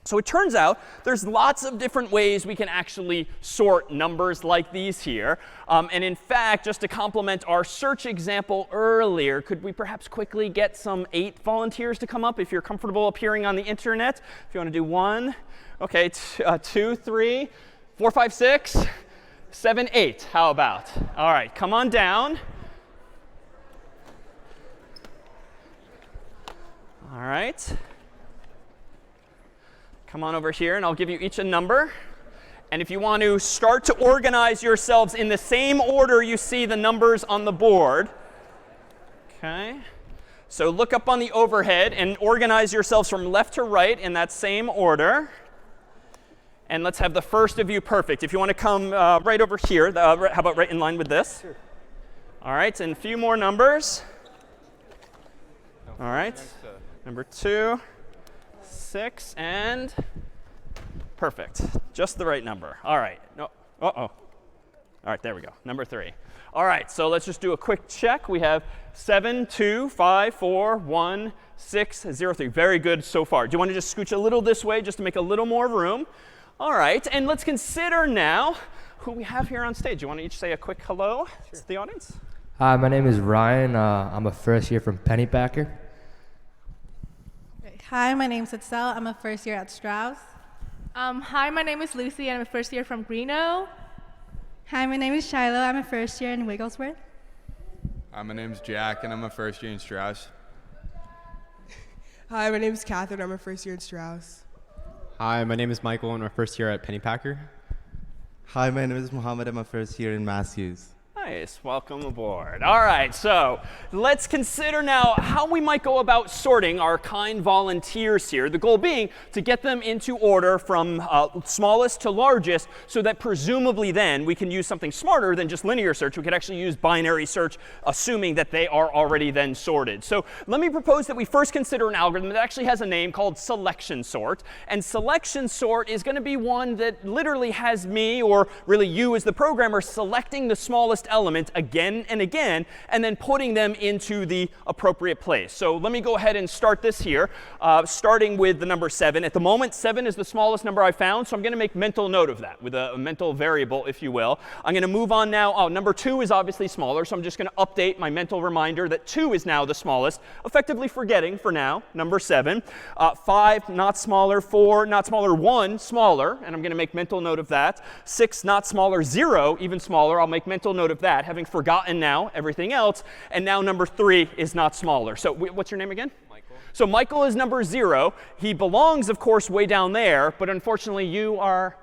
Speaker 1: So it turns out there's lots of different ways we can actually sort numbers like these here. And in fact, just to complement our search example earlier, could we perhaps quickly get some 8 volunteers to come up if you're comfortable appearing on the internet? If you want to do 1, OK, 2, 3, 4, 5, 6, 7, 8. How about? All right, come on down. All right. Come on over here, and I'll give you each a number. And if you want to start to organize yourselves in the same order you see the numbers on the board. OK. So look up on the overhead and organize yourselves from left to right in that same order. And let's have the first of you perfect. If you want to come right over here, how about right in line with this? Sure. All right, and a few more numbers. All right, number 2. 6, and perfect. Just the right number. All right. No. Uh-oh. All right, there we go. Number 3. All right, so let's just do a quick check. We have 7, 2, 5, 4, 1, 6, 0, 3. Very good so far. Do you want to just scooch a little this way just to make a little more room? All right, and let's consider now who we have here on stage. You want to each say a quick hello to the audience?
Speaker 4: Hi, my name is Ryan. I'm a first year from Pennypacker.
Speaker 5: Hi, my name's Itzel. I'm a first year at Strauss.
Speaker 6: Hi, my name is Lucy, and I'm a first year from Greeno.
Speaker 5: Hi, my name is Shiloh. I'm a first year in Wigglesworth.
Speaker 7: Hi, my name's Jack, and I'm a first year in Strauss.
Speaker 8: Hi, my name is Catherine. I'm a first year in Strauss.
Speaker 9: Hi, my name is Michael, and I'm a first year at Pennypacker.
Speaker 10: Hi, my name is Mohammed. I'm a first year in Matthews.
Speaker 1: Nice. Welcome aboard. All right, so let's consider now how we might go about sorting our kind volunteers here. The goal being to get them into order from smallest to largest so that presumably then we can use something smarter than just linear search. We could actually use binary search, assuming that they are already then sorted. So let me propose that we first consider an algorithm that actually has a name called selection sort. And selection sort is going to be one that literally has me, or really you as the programmer, selecting the smallest element again and again, and then putting them into the appropriate place. So let me go ahead and start this here, starting with the number 7. At the moment, 7 is the smallest number I found, so I'm going to make mental note of that with a mental variable, if you will. I'm going to move on now. Oh, number 2 is obviously smaller, so I'm just going to update my mental reminder that 2 is now the smallest, effectively forgetting for now number 7. 5, not smaller. 4, not smaller. 1, smaller, and I'm going to make mental note of that. 6, not smaller. 0, even smaller. I'll make mental note of that, having forgotten now everything else. And now number 3 is not smaller. So what's your name again? Michael. So Michael is number 0. He belongs, of course, way down there, but unfortunately you are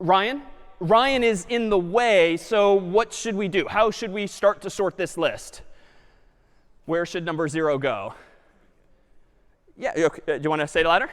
Speaker 1: Ryan? Ryan is in the way, so what should we do? How should we start to sort this list? Where should number 0 go? Yeah, okay. Do you want to say it louder?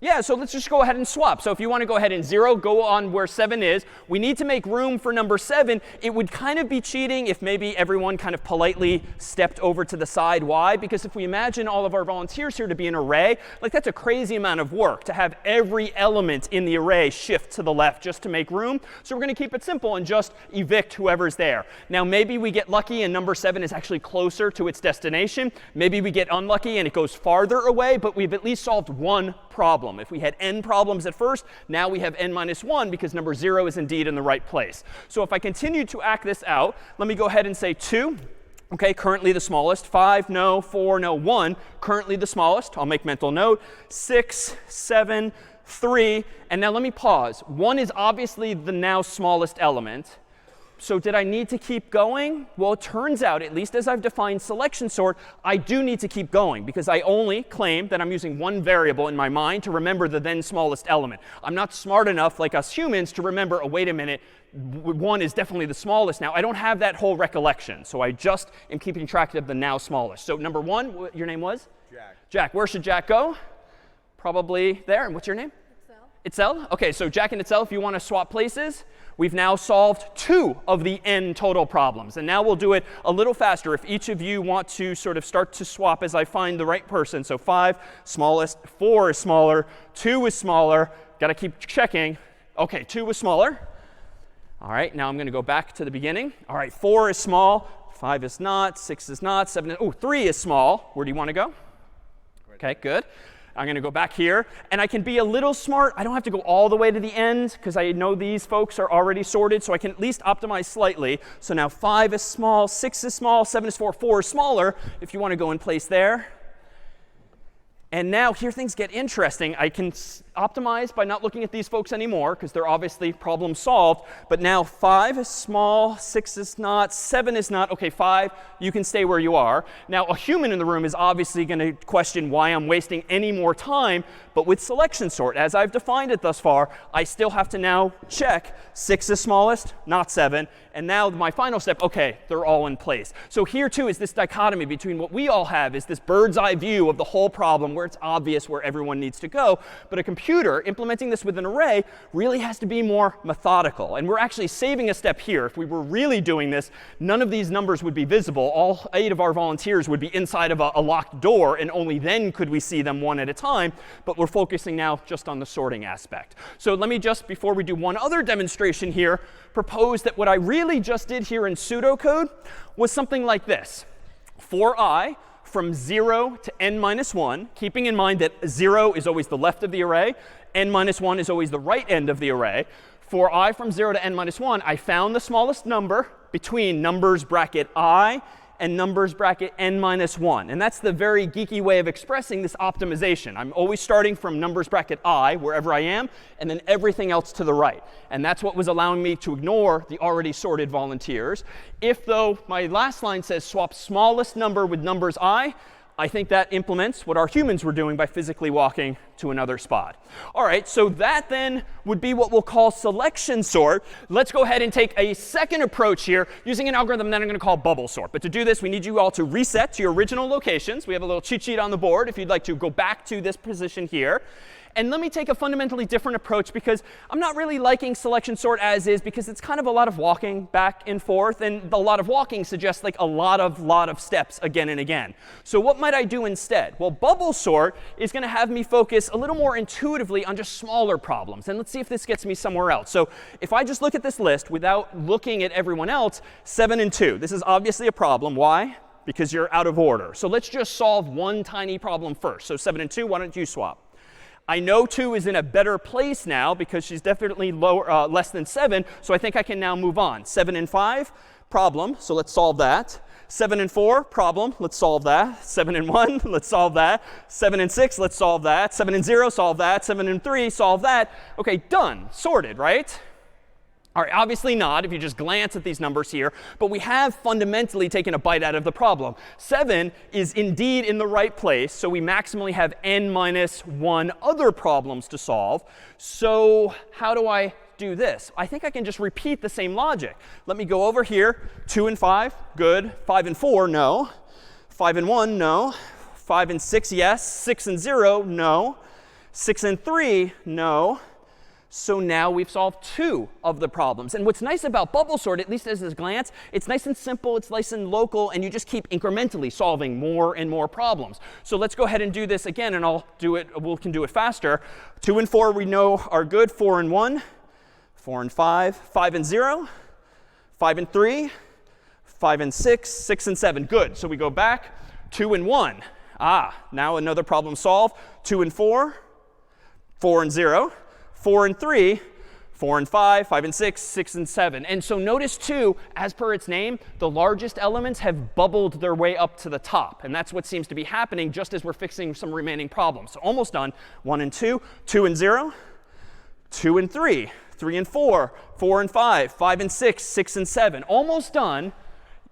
Speaker 1: Yeah, so let's just go ahead and swap. So if you want to go ahead and 0, go on where 7 is. We need to make room for number 7. It would kind of be cheating if maybe everyone kind of politely stepped over to the side. Why? Because if we imagine all of our volunteers here to be an array, like that's a crazy amount of work to have every element in the array shift to the left just to make room. So we're going to keep it simple and just evict whoever's there. Now maybe we get lucky and number 7 is actually closer to its destination. Maybe we get unlucky and it goes farther away, but we've at least solved one problem. If we had n problems at first, now we have n minus 1 because number 0 is indeed in the right place. So if I continue to act this out, let me go ahead and say 2. OK, currently the smallest. 5, no. 4, no. 1, currently the smallest. I'll make mental note. 6, 7, 3. And now let me pause. 1 is obviously the now smallest element. So did I need to keep going? Well, it turns out, at least as I've defined selection sort, I do need to keep going because I only claim that I'm using one variable in my mind to remember the then smallest element. I'm not smart enough, like us humans, to remember, oh, wait a minute, 1 is definitely the smallest now. I don't have that whole recollection. So I just am keeping track of the now smallest. So number 1, your name was?
Speaker 7: Jack.
Speaker 1: Jack. Where should Jack go? Probably there. And what's your name? Itzel? OK, so Jack and Itzel, if you want to swap places, we've now solved 2 of the n total problems. And now we'll do it a little faster if each of you want to sort of start to swap as I find the right person. So 5, smallest. 4 is smaller. 2 is smaller. Got to keep checking. OK, 2 is smaller. All right, now I'm going to go back to the beginning. All right, 4 is small. 5 is not. 6 is not. 7 is, oh, 3 is small. Where do you want to go? OK, good. I'm going to go back here. And I can be a little smart. I don't have to go all the way to the end because I know these folks are already sorted. So I can at least optimize slightly. So now 5 is small, 6 is small, 7 is 4 is smaller if you want to go in place there. And now here things get interesting. I can optimize by not looking at these folks anymore because they're obviously problem solved. But now 5 is small, 6 is not, 7 is not. OK, 5, you can stay where you are. Now a human in the room is obviously going to question why I'm wasting any more time. But with selection sort, as I've defined it thus far, I still have to now check 6 is smallest, not 7. And now my final step, OK, they're all in place. So here, too, is this dichotomy between what we all have is this bird's eye view of the whole problem where it's obvious where everyone needs to go. But a computer implementing this with an array really has to be more methodical. And we're actually saving a step here. If we were really doing this, none of these numbers would be visible. All 8 of our volunteers would be inside of a locked door. And only then could we see them one at a time. But we're focusing now just on the sorting aspect. So let me just, before we do one other demonstration here, propose that what I really just did here in pseudocode was something like this. For I from 0 to n minus 1, keeping in mind that 0 is always the left of the array, n minus 1 is always the right end of the array. For I from 0 to n minus 1, I found the smallest number between numbers bracket I and numbers bracket n minus 1. And that's the very geeky way of expressing this optimization. I'm always starting from numbers bracket I, wherever I am, and then everything else to the right. And that's what was allowing me to ignore the already sorted volunteers. If, though, my last line says swap smallest number with numbers I think that implements what our humans were doing by physically walking to another spot. All right, so that then would be what we'll call selection sort. Let's go ahead and take a second approach here using an algorithm that I'm going to call bubble sort. But to do this, we need you all to reset to your original locations. We have a little cheat sheet on the board if you'd like to go back to this position here. And let me take a fundamentally different approach because I'm not really liking selection sort as is because it's kind of a lot of walking back and forth. And a lot of walking suggests like a lot of steps again and again. So what might I do instead? Well, bubble sort is going to have me focus a little more intuitively on just smaller problems. And let's see if this gets me somewhere else. So if I just look at this list without looking at everyone else, 7 and 2. This is obviously a problem. Why? Because you're out of order. So let's just solve one tiny problem first. So 7 and 2, why don't you swap? I know 2 is in a better place now because she's definitely lower, less than 7. So I think I can now move on. 7 and 5, problem. So let's solve that. 7 and 4, problem. Let's solve that. 7 and 1, let's solve that. 7 and 6, let's solve that. 7 and 0, solve that. 7 and 3, solve that. OK, done. Sorted, right? All right, obviously not if you just glance at these numbers here. But we have fundamentally taken a bite out of the problem. 7 is indeed in the right place. So we maximally have n minus 1 other problems to solve. So how do I do this? I think I can just repeat the same logic. Let me go over here. 2 and 5, good. 5 and 4, no. 5 and 1, no. 5 and 6, yes. 6 and 0, no. 6 and 3, no. So now we've solved 2 of the problems. And what's nice about bubble sort, at least as a glance, it's nice and simple, it's nice and local, and you just keep incrementally solving more and more problems. So let's go ahead and do this again, and we can do it faster. 2 and 4 we know are good. 4 and 1, 4 and 5, 5 and 0, 5 and 3, 5 and 6, 6 and 7. Good. So we go back. 2 and 1. Now another problem solved. 2 and 4, 4 and 0. 4 and 3, 4 and 5, 5 and 6, 6 and 7. And so notice, too, as per its name, the largest elements have bubbled their way up to the top. And that's what seems to be happening just as we're fixing some remaining problems. So almost done. 1 and 2, 2 and 0, 2 and 3, 3 and 4, 4 and 5, 5 and 6, 6 and 7. Almost done.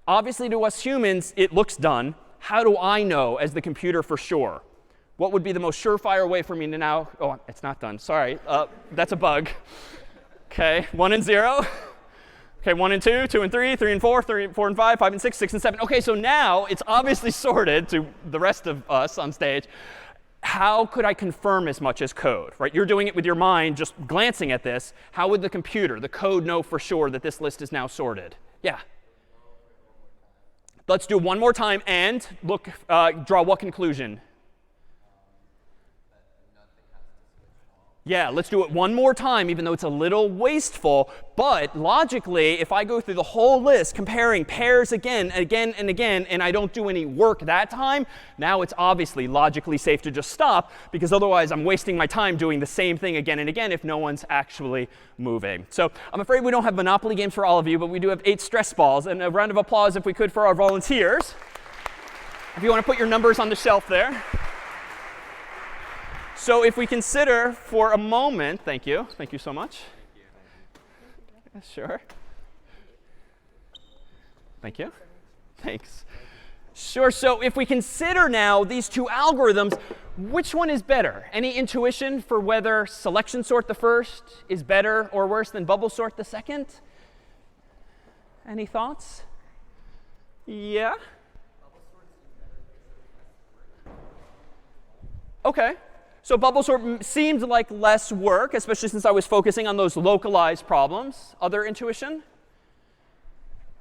Speaker 1: Obviously, to us humans, it looks done. How do I know as the computer for sure? What would be the most surefire way for me to now? Oh, it's not done. Sorry. That's a bug. OK, 1 and 0. OK, 1 and 2, 2 and 3, 3 and 4, 4 and 5, 5 and 6, 6 and 7. OK, so now it's obviously sorted to the rest of us on stage. How could I confirm as much as code? Right? You're doing it with your mind, just glancing at this. How would the computer, the code, know for sure that this list is now sorted? Yeah. Let's do it one more time and draw what conclusion? Yeah, let's do it one more time, even though it's a little wasteful. But logically, if I go through the whole list, comparing pairs again, again, and again, and I don't do any work that time, now it's obviously logically safe to just stop, because otherwise I'm wasting my time doing the same thing again and again if no one's actually moving. So I'm afraid we don't have Monopoly games for all of you, but we do have 8 stress balls. And a round of applause, if we could, for our volunteers. If you want to put your numbers on the shelf there. So if we consider for a moment, thank you so much. Sure. Thank you. Thanks. Sure. So if we consider now these 2 algorithms, which one is better? Any intuition for whether selection sort the first is better or worse than bubble sort the second? Any thoughts? Yeah? OK. So bubble sort seemed like less work, especially since I was focusing on those localized problems. Other intuition?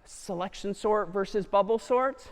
Speaker 1: Selection sort versus bubble sort?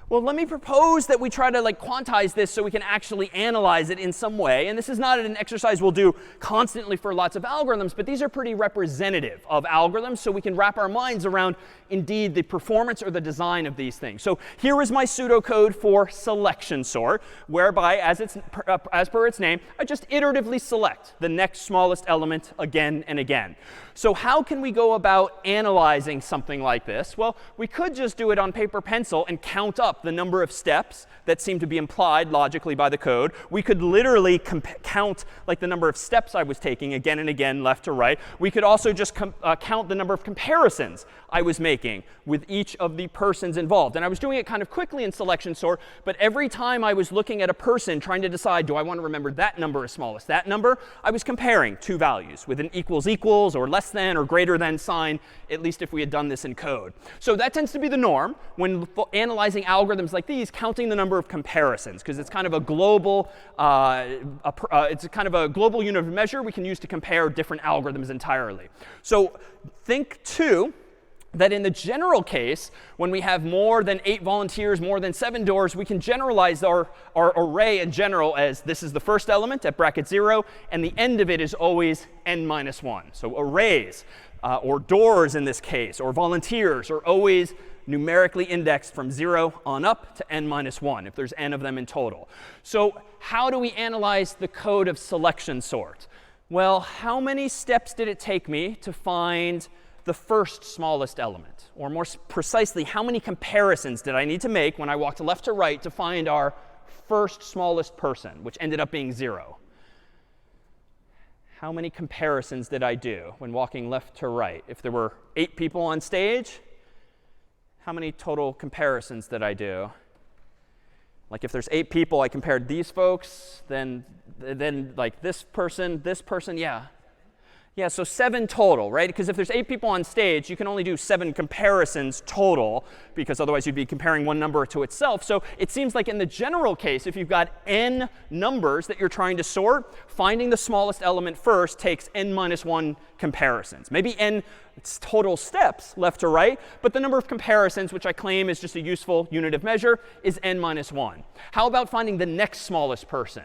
Speaker 1: Well, let me propose that we try to quantize this so we can actually analyze it in some way. And this is not an exercise we'll do constantly for lots of algorithms, but these are pretty representative of algorithms, so we can wrap our minds around, indeed, the performance or the design of these things. So here is my pseudocode for selection sort, whereby, as per its name, I just iteratively select the next smallest element again and again. So how can we go about analyzing something like this? Well, we could just do it on paper pencil and count up the number of steps that seem to be implied logically by the code. We could literally count the number of steps I was taking again and again, left to right. We could also just count the number of comparisons I was making with each of the persons involved. And I was doing it kind of quickly in selection sort, but every time I was looking at a person trying to decide, do I want to remember that number as smallest, that number, I was comparing 2 values with an equals equals or less than or greater than sign, at least if we had done this in code. So that tends to be the norm when analyzing algorithms like these, counting the number of comparisons, because it's kind of a global unit of measure we can use to compare different algorithms entirely. So think too that in the general case, when we have more than 8 volunteers, more than 7 doors, we can generalize our array in general as this is the first element at bracket 0, and the end of it is always n minus 1. So arrays, or doors in this case, or volunteers are always numerically indexed from 0 on up to n minus 1, if there's n of them in total. So how do we analyze the code of selection sort? Well, how many steps did it take me to find the first smallest element? Or more precisely, how many comparisons did I need to make when I walked left to right to find our first smallest person, which ended up being 0? How many comparisons did I do when walking left to right? If there were 8 people on stage, how many total comparisons did I do? Like if there's 8 people, I compared these folks, then like this person, yeah. Yeah, so 7 total, right? Because if there's 8 people on stage, you can only do 7 comparisons total, because otherwise you'd be comparing one number to itself. So it seems like in the general case, if you've got n numbers that you're trying to sort, finding the smallest element first takes n minus 1 comparisons. Maybe n total steps left to right, but the number of comparisons, which I claim is just a useful unit of measure, is n minus 1. How about finding the next smallest person?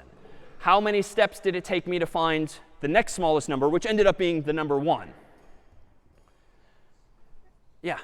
Speaker 1: How many steps did it take me to find the next smallest number, which ended up being the number 1? Yeah.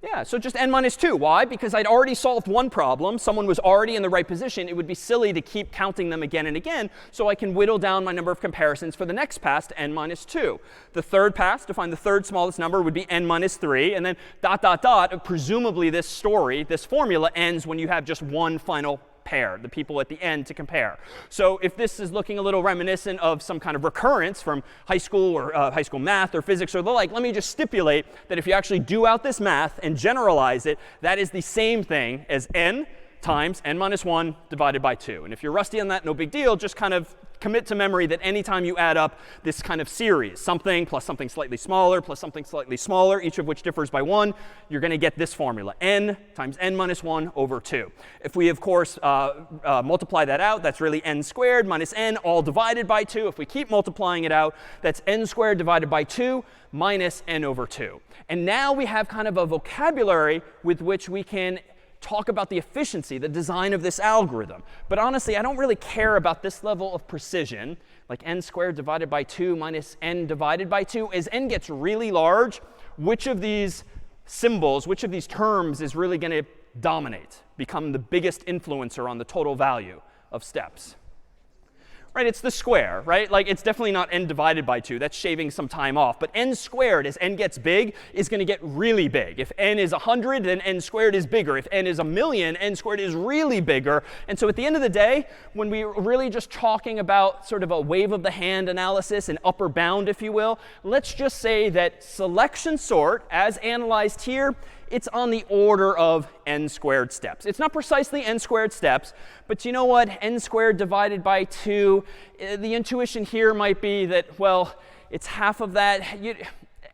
Speaker 1: Yeah, so just n minus 2. Why? Because I'd already solved one problem. Someone was already in the right position. It would be silly to keep counting them again and again. So I can whittle down my number of comparisons for the next pass to n minus 2. The third pass, to find the third smallest number, would be n minus 3. And then dot, dot, dot. Presumably this story, this formula, ends when you have just one final pair, the people at the end to compare. So if this is looking a little reminiscent of some kind of recurrence from high school or high school math or physics or the like, let me just stipulate that if you actually do out this math and generalize it, that is the same thing as n times n minus 1 divided by 2. And if you're rusty on that, no big deal. Just kind of commit to memory that anytime you add up this kind of series, something plus something slightly smaller plus something slightly smaller, each of which differs by 1, you're going to get this formula, n times n minus 1 over 2. If we, of course, multiply that out, that's really n squared minus n all divided by 2. If we keep multiplying it out, that's n squared divided by 2 minus n over 2. And now we have kind of a vocabulary with which we can talk about the efficiency, the design of this algorithm. But honestly, I don't really care about this level of precision, like n squared divided by 2 minus n divided by 2. As n gets really large, which of these symbols, which of these terms is really going to dominate, become the biggest influencer on the total value of steps? Right, it's the square, right? Like, it's definitely not n divided by 2. That's shaving some time off. But n squared, as n gets big, is going to get really big. If n is 100, then n squared is bigger. If n is 1,000,000, n squared is really bigger. And so at the end of the day, when we're really just talking about sort of a wave of the hand analysis, an upper bound, if you will, let's just say that selection sort, as analyzed here, it's on the order of n squared steps. It's not precisely n squared steps, but you know what? N squared divided by 2, the intuition here might be that, well, it's half of that.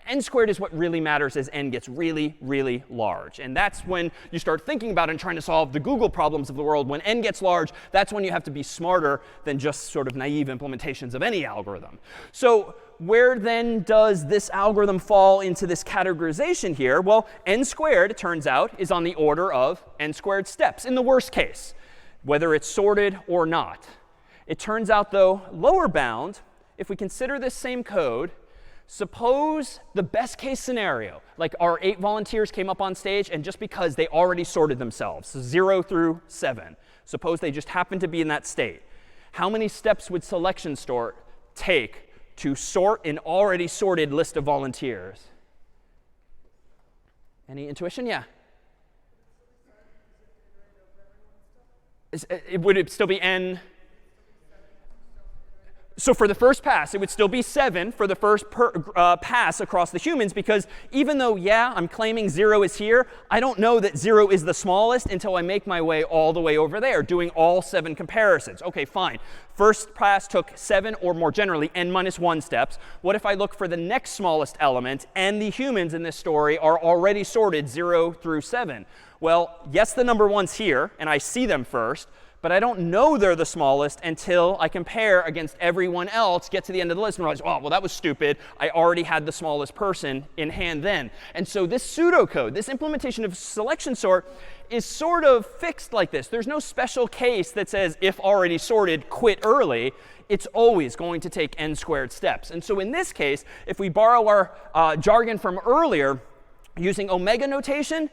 Speaker 1: N squared is what really matters as n gets really, really large. And that's when you start thinking about and trying to solve the Google problems of the world. When n gets large, that's when you have to be smarter than just sort of naive implementations of any algorithm. So where then does this algorithm fall into this categorization here? Well, n squared, it turns out, is on the order of n squared steps in the worst case, whether it's sorted or not. It turns out, though, lower bound, if we consider this same code, suppose the best case scenario, like our 8 volunteers came up on stage, and just because they already sorted themselves, so 0 through 7, suppose they just happened to be in that state. How many steps would selection sort take to sort an already sorted list of volunteers? Any intuition? Yeah. Would it still be n? So for the first pass, it would still be 7 for the first pass across the humans, because even though, yeah, I'm claiming 0 is here, I don't know that 0 is the smallest until I make my way all the way over there, doing all 7 comparisons. OK, fine. First pass took 7, or more generally, n minus 1 steps. What if I look for the next smallest element, and the humans in this story are already sorted 0 through 7? Well, yes, the number 1's here, and I see them first. But I don't know they're the smallest until I compare against everyone else, get to the end of the list, and realize, oh, well, that was stupid. I already had the smallest person in hand then. And so this pseudocode, this implementation of selection sort, is sort of fixed like this. There's no special case that says, if already sorted, quit early. It's always going to take n squared steps. And so in this case, if we borrow our jargon from earlier, using omega notation,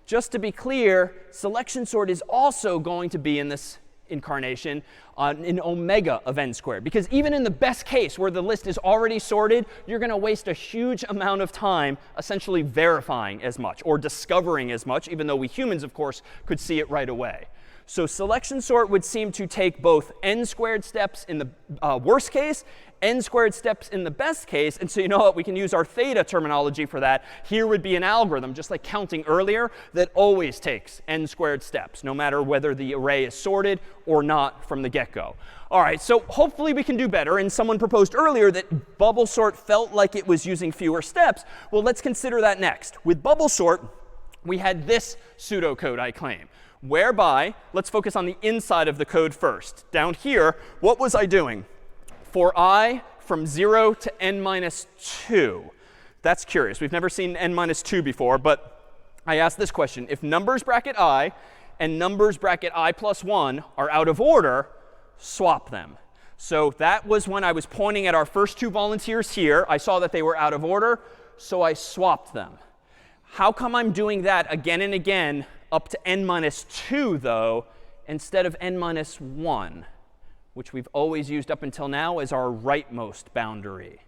Speaker 1: just to be clear, selection sort is also going to be in this incarnation an omega of n squared. Because even in the best case where the list is already sorted, you're going to waste a huge amount of time essentially verifying as much or discovering as much, even though we humans, of course, could see it right away. So selection sort would seem to take both n squared steps in the worst case n squared steps in the best case. And so you know what? We can use our theta terminology for that. Here would be an algorithm, just like counting earlier, that always takes n squared steps, no matter whether the array is sorted or not from the get-go. All right, so hopefully we can do better. And someone proposed earlier that bubble sort felt like it was using fewer steps. Well, let's consider that next. With bubble sort, we had this pseudocode, I claim, whereby, let's focus on the inside of the code first. Down here, what was I doing? For I from 0 to n minus 2. That's curious. We've never seen n minus 2 before, but I asked this question. If numbers bracket I and numbers bracket I plus 1 are out of order, swap them. So that was when I was pointing at our first two volunteers here. I saw that they were out of order, so I swapped them. How come I'm doing that again and again up to n minus 2, though, instead of n minus 1, which we've always used up until now as our rightmost boundary?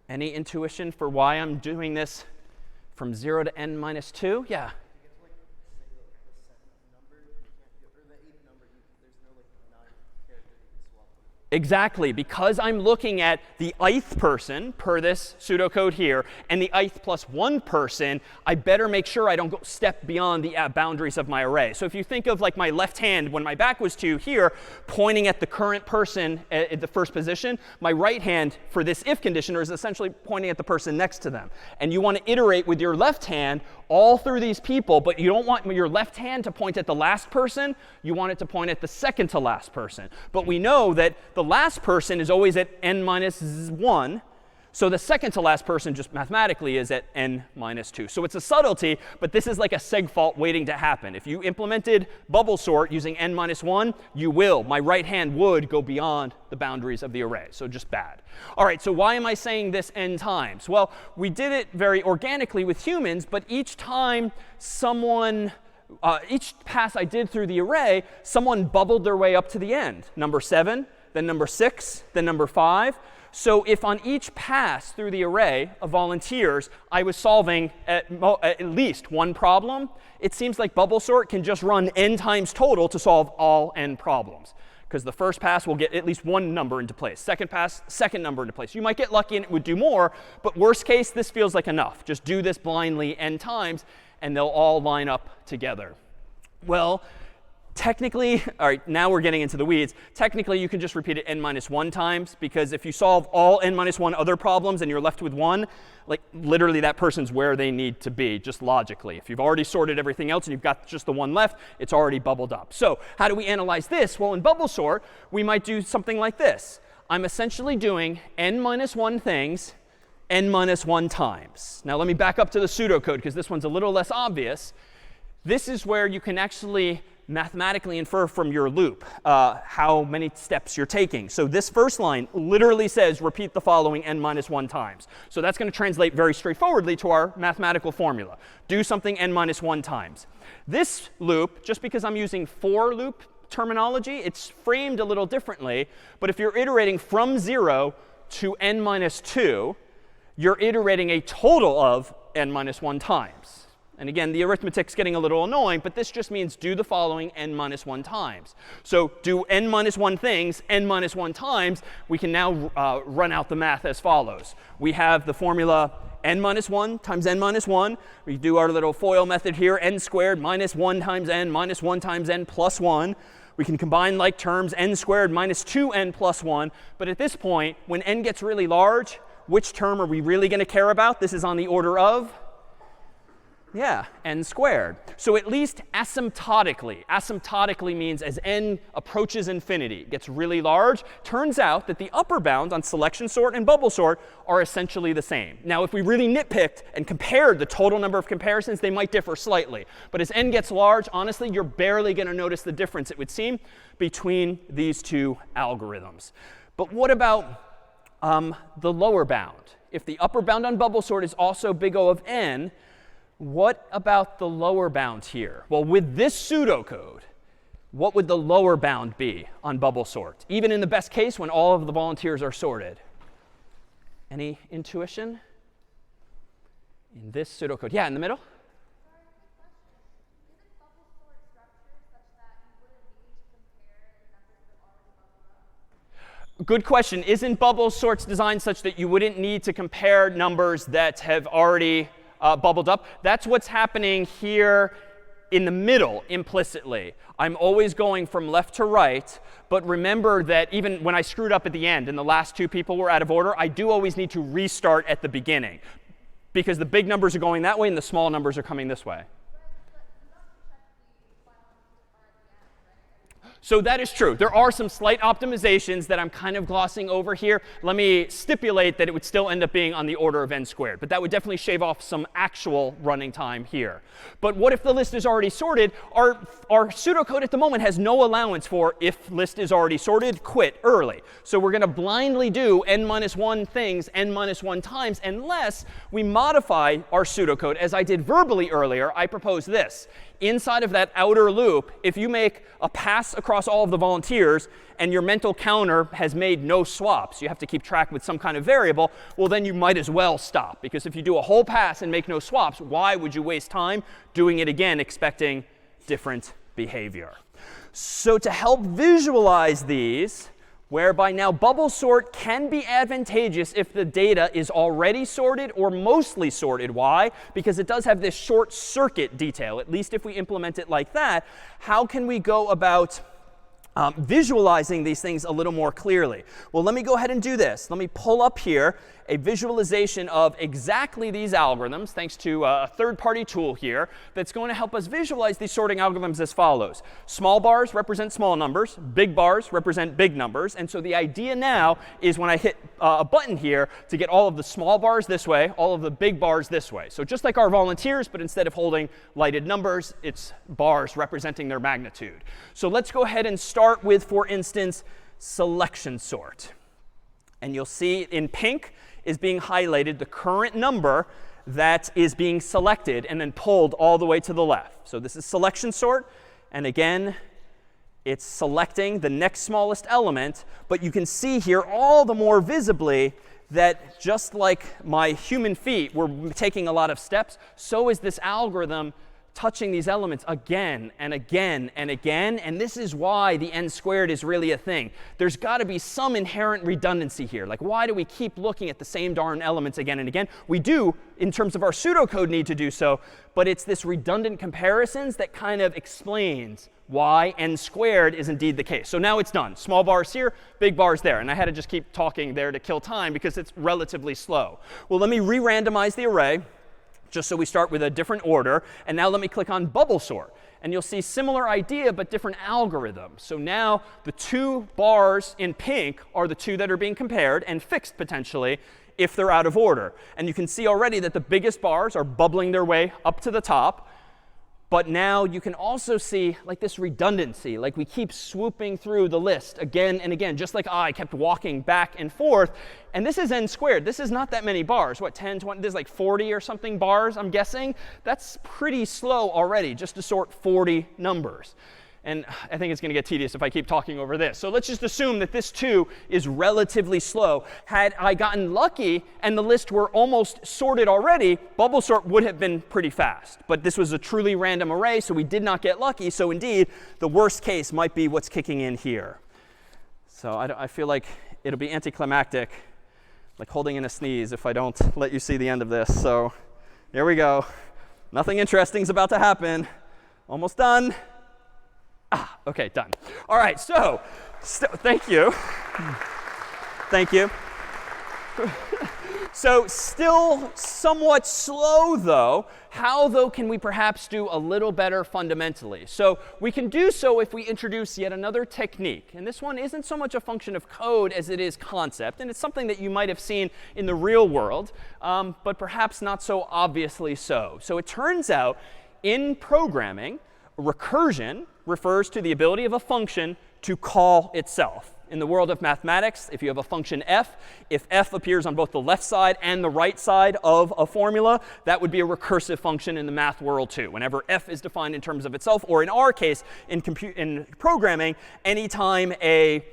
Speaker 1: Any intuition for why I'm doing this from 0 to n minus 2? Yeah. Exactly. Because I'm looking at the ith person per this pseudocode here and the ith plus 1 person, I better make sure I don't go step beyond the boundaries of my array. So if you think of like my left hand when my back was to here, pointing at the current person at the first position, my right hand for this if conditioner is essentially pointing at the person next to them. And you want to iterate with your left hand all through these people, but you don't want your left hand to point at the last person. You want it to point at the second to last person. But we know that the last person is always at n minus 1. So the second to last person just mathematically is at n minus 2. So it's a subtlety, but this is like a seg fault waiting to happen. If you implemented bubble sort using n minus 1, you will. My right hand would go beyond the boundaries of the array. So just bad. All right, so why am I saying this n times? Well, we did it very organically with humans, but each time someone each pass I did through the array, someone bubbled their way up to the end. Number 7, then number 6, then number 5. So if on each pass through the array of volunteers, I was solving at least one problem, it seems like bubble sort can just run n times total to solve all n problems. Because the first pass will get at least one number into place. Second pass, second number into place. You might get lucky and it would do more, but worst case, this feels like enough. Just do this blindly n times, and they'll all line up together. Well, technically, all right, now we're getting into the weeds. Technically, you can just repeat it n minus 1 times, because if you solve all n minus 1 other problems and you're left with one, like literally that person's where they need to be, just logically. If you've already sorted everything else and you've got just the one left, it's already bubbled up. So how do we analyze this? Well, in bubble sort, we might do something like this. I'm essentially doing n minus 1 things n minus 1 times. Now let me back up to the pseudocode, because this one's a little less obvious. This is where you can actually mathematically infer from your loop how many steps you're taking. So this first line literally says repeat the following n minus 1 times. So that's going to translate very straightforwardly to our mathematical formula. Do something n minus 1 times. This loop, just because I'm using for loop terminology, it's framed a little differently. But if you're iterating from 0 to n minus 2, you're iterating a total of n minus 1 times. And again, the arithmetic's getting a little annoying, but this just means do the following n minus 1 times. So do n minus 1 things n minus 1 times. We can now run out the math as follows. We have the formula n minus 1 times n minus 1. We do our little FOIL method here, n squared minus 1 times n minus 1 times n plus 1. We can combine like terms, n squared minus 2n plus 1. But at this point, when n gets really large, which term are we really going to care about? This is on the order of? Yeah, n squared. So at least asymptotically means as n approaches infinity, it gets really large. Turns out that the upper bounds on selection sort and bubble sort are essentially the same. Now, if we really nitpicked and compared the total number of comparisons, they might differ slightly. But as n gets large, honestly, you're barely going to notice the difference, it would seem, between these two algorithms. But what about the lower bound? If the upper bound on bubble sort is also big O of n, what about the lower bound here? Well, with this pseudocode, what would the lower bound be on bubble sort, even in the best case when all of the volunteers are sorted? Any intuition? In this pseudocode. Yeah, in the middle? Good question. Isn't bubble sorts designed such that you wouldn't need to compare numbers that have already bubbled up? That's what's happening here in the middle implicitly. I'm always going from left to right. But remember that even when I screwed up at the end and the last two people were out of order, I do always need to restart at the beginning, because the big numbers are going that way and the small numbers are coming this way. So that is true. There are some slight optimizations that I'm kind of glossing over here. Let me stipulate that it would still end up being on the order of n squared. But that would definitely shave off some actual running time here. But what if the list is already sorted? Our pseudocode at the moment has no allowance for if list is already sorted, quit early. So we're going to blindly do n-1 things n-1 times unless we modify our pseudocode. As I did verbally earlier, I propose this. Inside of that outer loop, if you make a pass across all of the volunteers and your mental counter has made no swaps, you have to keep track with some kind of variable, well, then you might as well stop. Because if you do a whole pass and make no swaps, why would you waste time doing it again expecting different behavior? So to help visualize these, whereby now bubble sort can be advantageous if the data is already sorted or mostly sorted. Why? Because it does have this short circuit detail, at least if we implement it like that. How can we go about visualizing these things a little more clearly? Well, let me go ahead and do this. Let me pull up here a visualization of exactly these algorithms, thanks to a third-party tool here that's going to help us visualize these sorting algorithms as follows. Small bars represent small numbers. Big bars represent big numbers. And so the idea now is when I hit a button here to get all of the small bars this way, all of the big bars this way. So just like our volunteers, but instead of holding lighted numbers, it's bars representing their magnitude. So let's go ahead and start with, for instance, selection sort. And you'll see in pink is being highlighted the current number that is being selected and then pulled all the way to the left. So this is selection sort. And again, it's selecting the next smallest element. But you can see here all the more visibly that just like my human feet were taking a lot of steps, so is this algorithm touching these elements again and again and again. And this is why the n squared is really a thing. There's got to be some inherent redundancy here. Like, why do we keep looking at the same darn elements again and again? We do, in terms of our pseudocode, need to do so. But it's this redundant comparisons that kind of explains why n squared is indeed the case. So now it's done. Small bars here, big bars there. And I had to just keep talking there to kill time because it's relatively slow. Well, let me re-randomize the array, just so we start with a different order. And now let me click on bubble sort. And you'll see similar idea, but different algorithm. So now the two bars in pink are the two that are being compared and fixed potentially if they're out of order. And you can see already that the biggest bars are bubbling their way up to the top. But now you can also see like this redundancy, like we keep swooping through the list again and again, just like I kept walking back and forth. And this is n squared. This is not that many bars. What, 10, 20? There's like 40 or something bars, I'm guessing. That's pretty slow already just to sort 40 numbers. And I think it's going to get tedious if I keep talking over this. So let's just assume that this, too, is relatively slow. Had I gotten lucky and the list were almost sorted already, bubble sort would have been pretty fast. But this was a truly random array, so we did not get lucky. So indeed, the worst case might be what's kicking in here. So I feel like it'll be anticlimactic, like holding in a sneeze, if I don't let you see the end of this. So here we go. Nothing interesting is about to happen. Almost done. OK, done. All right, so thank you. Thank you. So still somewhat slow, though. How, though, can we perhaps do a little better fundamentally? So we can do so if we introduce yet another technique. And this one isn't so much a function of code as it is concept. And it's something that you might have seen in the real world, but perhaps not so obviously so. So it turns out in programming, recursion refers to the ability of a function to call itself. In the world of mathematics, if you have a function f, if f appears on both the left side and the right side of a formula, that would be a recursive function in the math world too. Whenever f is defined in terms of itself, or in our case, in programming, anytime a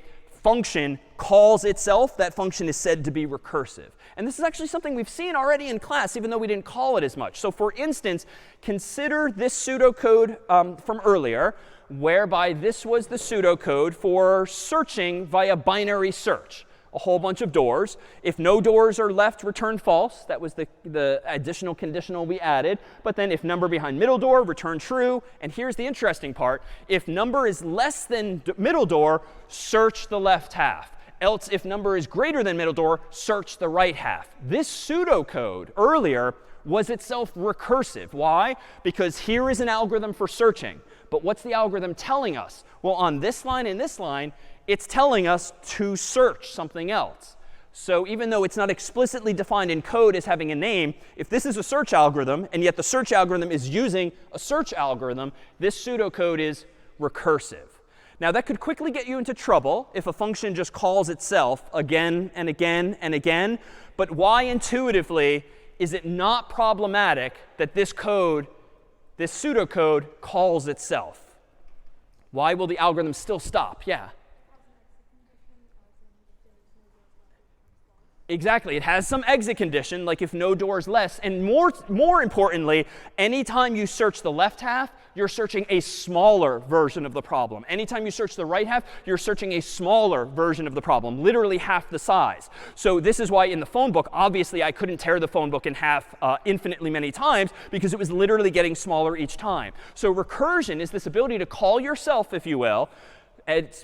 Speaker 1: function calls itself, that function is said to be recursive. And this is actually something we've seen already in class, even though we didn't call it as much. So for instance, consider this pseudocode from earlier, whereby this was the pseudocode for searching via binary search. A whole bunch of doors. If no doors are left, return false. That was the additional conditional we added. But then if number behind middle door, return true. And here's the interesting part. If number is less than middle door, search the left half. Else, if number is greater than middle door, search the right half. This pseudocode earlier was itself recursive. Why? Because here is an algorithm for searching. But what's the algorithm telling us? Well, on this line and this line, it's telling us to search something else. So even though it's not explicitly defined in code as having a name, if this is a search algorithm, and yet the search algorithm is using a search algorithm, this pseudocode is recursive. Now, that could quickly get you into trouble if a function just calls itself again and again and again. But why intuitively is it not problematic that this code, this pseudocode, calls itself? Why will the algorithm still stop? Yeah. Exactly. It has some exit condition, like if no doors less. And more importantly, anytime you search the left half, you're searching a smaller version of the problem. Anytime you search the right half, you're searching a smaller version of the problem, literally half the size. So this is why in the phone book, obviously, I couldn't tear the phone book in half infinitely many times, because it was literally getting smaller each time. So recursion is this ability to call yourself, if you will.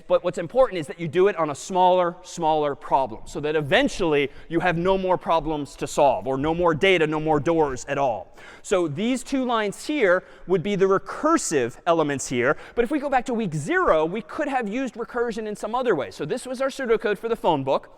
Speaker 1: But what's important is that you do it on a smaller problem, so that eventually you have no more problems to solve, or no more data, no more doors at all. So these two lines here would be the recursive elements here. But if we go back to week 0, we could have used recursion in some other way. So this was our pseudocode for the phone book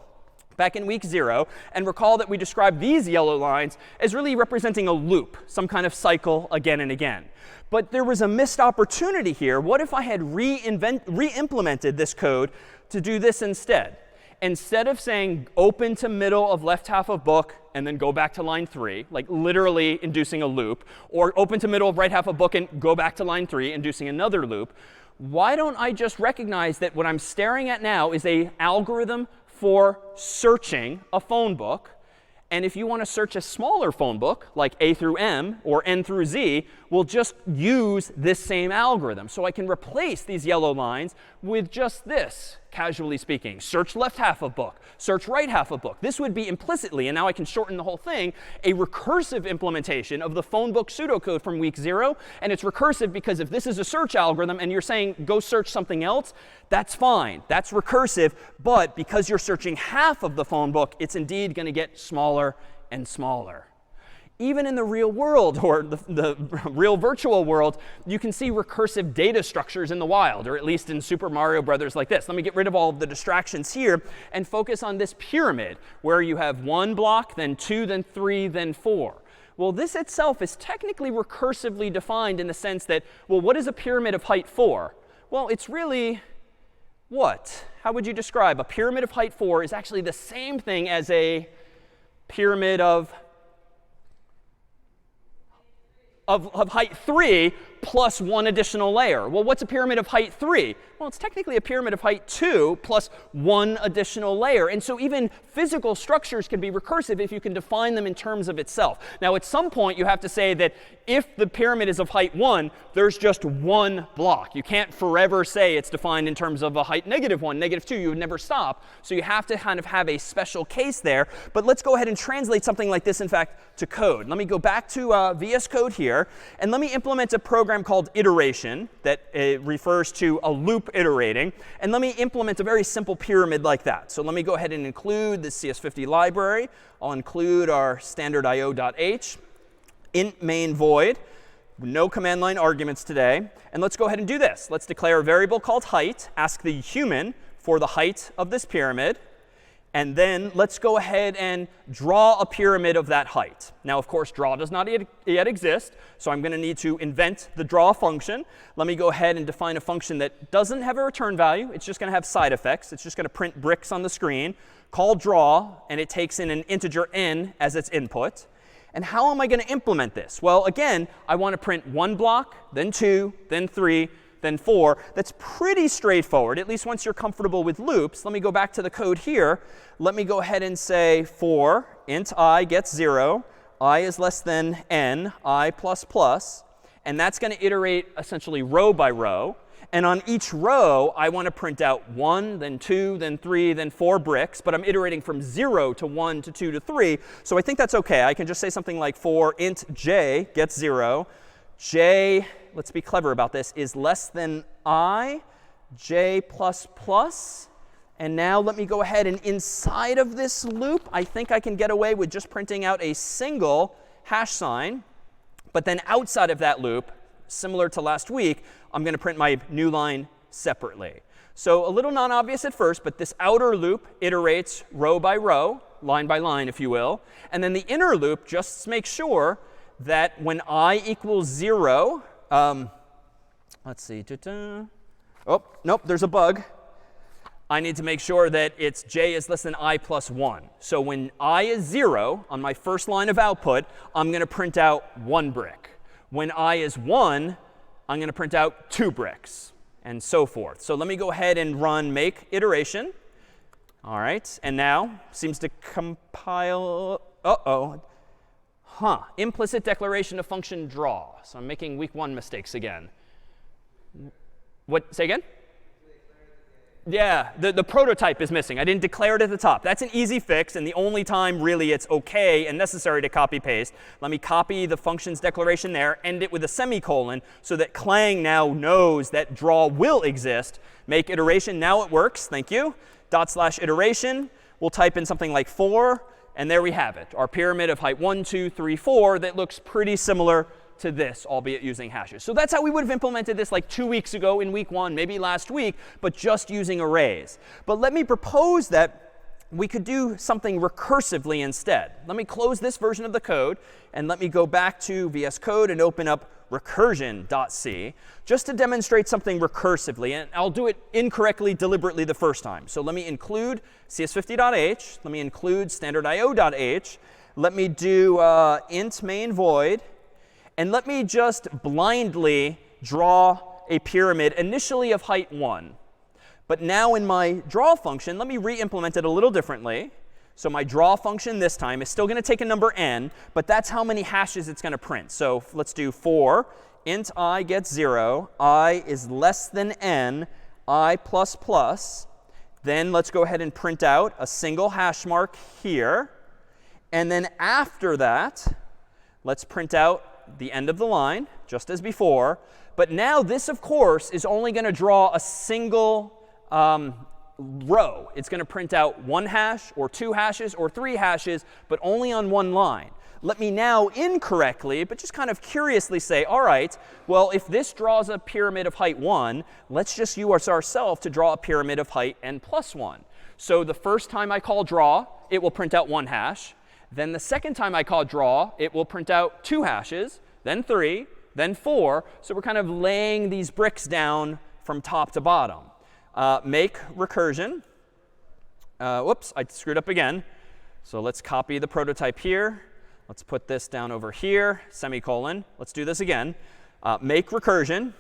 Speaker 1: back in week 0. And recall that we described these yellow lines as really representing a loop, some kind of cycle again and again. But there was a missed opportunity here. What if I had re-implemented this code to do this instead? Instead of saying open to middle of left half of book and then go back to line 3, like literally inducing a loop, or open to middle of right half of book and go back to line 3, inducing another loop, why don't I just recognize that what I'm staring at now is an algorithm for searching a phone book? And if you want to search a smaller phone book, like A through M or N through Z, we'll just use this same algorithm. So I can replace these yellow lines with just this, casually speaking. Search left half of book, search right half of book. This would be implicitly, and now I can shorten the whole thing, a recursive implementation of the phone book pseudocode from week 0. And it's recursive because if this is a search algorithm and you're saying go search something else, that's fine. That's recursive. But because you're searching half of the phone book, it's indeed going to get smaller and smaller. Even in the real world, or the real virtual world, you can see recursive data structures in the wild, or at least in Super Mario Brothers like this. Let me get rid of all of the distractions here and focus on this pyramid, where you have 1 block, then 2, then 3, then 4. Well, this itself is technically recursively defined in the sense that, well, what is a pyramid of height 4? Well, it's really what? How would you describe? A pyramid of height 4 is actually the same thing as a pyramid of height 3 plus 1 additional layer. Well, what's a pyramid of height 3? Well, it's technically a pyramid of height 2 plus 1 additional layer. And so even physical structures can be recursive if you can define them in terms of itself. Now, at some point, you have to say that if the pyramid is of height 1, there's just 1 block. You can't forever say it's defined in terms of a height -1, -2. You would never stop. So you have to kind of have a special case there. But let's go ahead and translate something like this, in fact, to code. Let me go back to VS Code here, and let me implement a program called iteration that refers to a loop iterating. And let me implement a very simple pyramid like that. So let me go ahead and include the CS50 library. I'll include our standard io.h, int main void, no command line arguments today. And let's go ahead and do this. Let's declare a variable called height, ask the human for the height of this pyramid. And then let's go ahead and draw a pyramid of that height. Now, of course, draw does not yet exist, so I'm going to need to invent the draw function. Let me go ahead and define a function that doesn't have a return value. It's just going to have side effects. It's just going to print bricks on the screen, call draw, and it takes in an integer n as its input. And how am I going to implement this? Well, again, I want to print 1 block, then 2, then 3, then 4. That's pretty straightforward, at least once you're comfortable with loops. Let me go back to the code here. Let me go ahead and say for int I gets 0, I is less than n, I plus plus. And that's going to iterate essentially row by row. And on each row, I want to print out 1, then 2, then 3, then 4 bricks. But I'm iterating from 0 to 1 to 2 to 3. So I think that's OK. I can just say something like for int j gets 0. J, let's be clever about this, is less than I, j plus plus. And now let me go ahead and inside of this loop, I think I can get away with just printing out a single hash sign. But then outside of that loop, similar to last week, I'm going to print my new line separately. So a little non-obvious at first, but this outer loop iterates row by row, line by line, if you will. And then the inner loop just makes sure that when I equals 0, let's see. Oh, nope, there's a bug. I need to make sure that it's j is less than I plus 1. So when I is 0 on my first line of output, I'm going to print out 1 brick. When I is 1, I'm going to print out 2 bricks, and so forth. So let me go ahead and run make iteration. All right. And now seems to compile. Uh-oh. Implicit declaration of function draw. So I'm making week 1 mistakes again. What? Say again? Yeah, the prototype is missing. I didn't declare it at the top. That's an easy fix, and the only time really it's OK and necessary to copy paste. Let me copy the function's declaration there, end it with a semicolon, so that Clang now knows that draw will exist. Make iteration. Now it works. Thank you. /iteration. We'll type in something like 4, and there we have it. Our pyramid of height 1, 2, 3, 4 that looks pretty similar to this, albeit using hashes. So that's how we would have implemented this like 2 weeks ago in week 1, maybe last week, but just using arrays. But let me propose that we could do something recursively instead. Let me close this version of the code, and let me go back to VS Code and open up recursion.c just to demonstrate something recursively. And I'll do it incorrectly deliberately the first time. So let me include cs50.h. Let me include standardio.h. Let me do int main void. And let me just blindly draw a pyramid initially of height 1. But now in my draw function, let me re-implement it a little differently. So my draw function this time is still going to take a number n, but that's how many hashes it's going to print. So let's do for int I gets 0, I is less than n, I plus plus. Then let's go ahead and print out a single hash mark here. And then after that, let's print out the end of the line, just as before. But now this, of course, is only going to draw a single row. It's going to print out 1 hash or 2 hashes or 3 hashes, but only on 1 line. Let me now incorrectly, but just kind of curiously say, all right, well, if this draws a pyramid of height 1, let's just use ourselves to draw a pyramid of height n plus 1. So the first time I call draw, it will print out 1 hash. Then the second time I call draw, it will print out 2 hashes, then 3, then 4. So we're kind of laying these bricks down from top to bottom. Make recursion. Whoops, I screwed up again. So let's copy the prototype here. Let's put this down over here, semicolon. Let's do this again. Make recursion.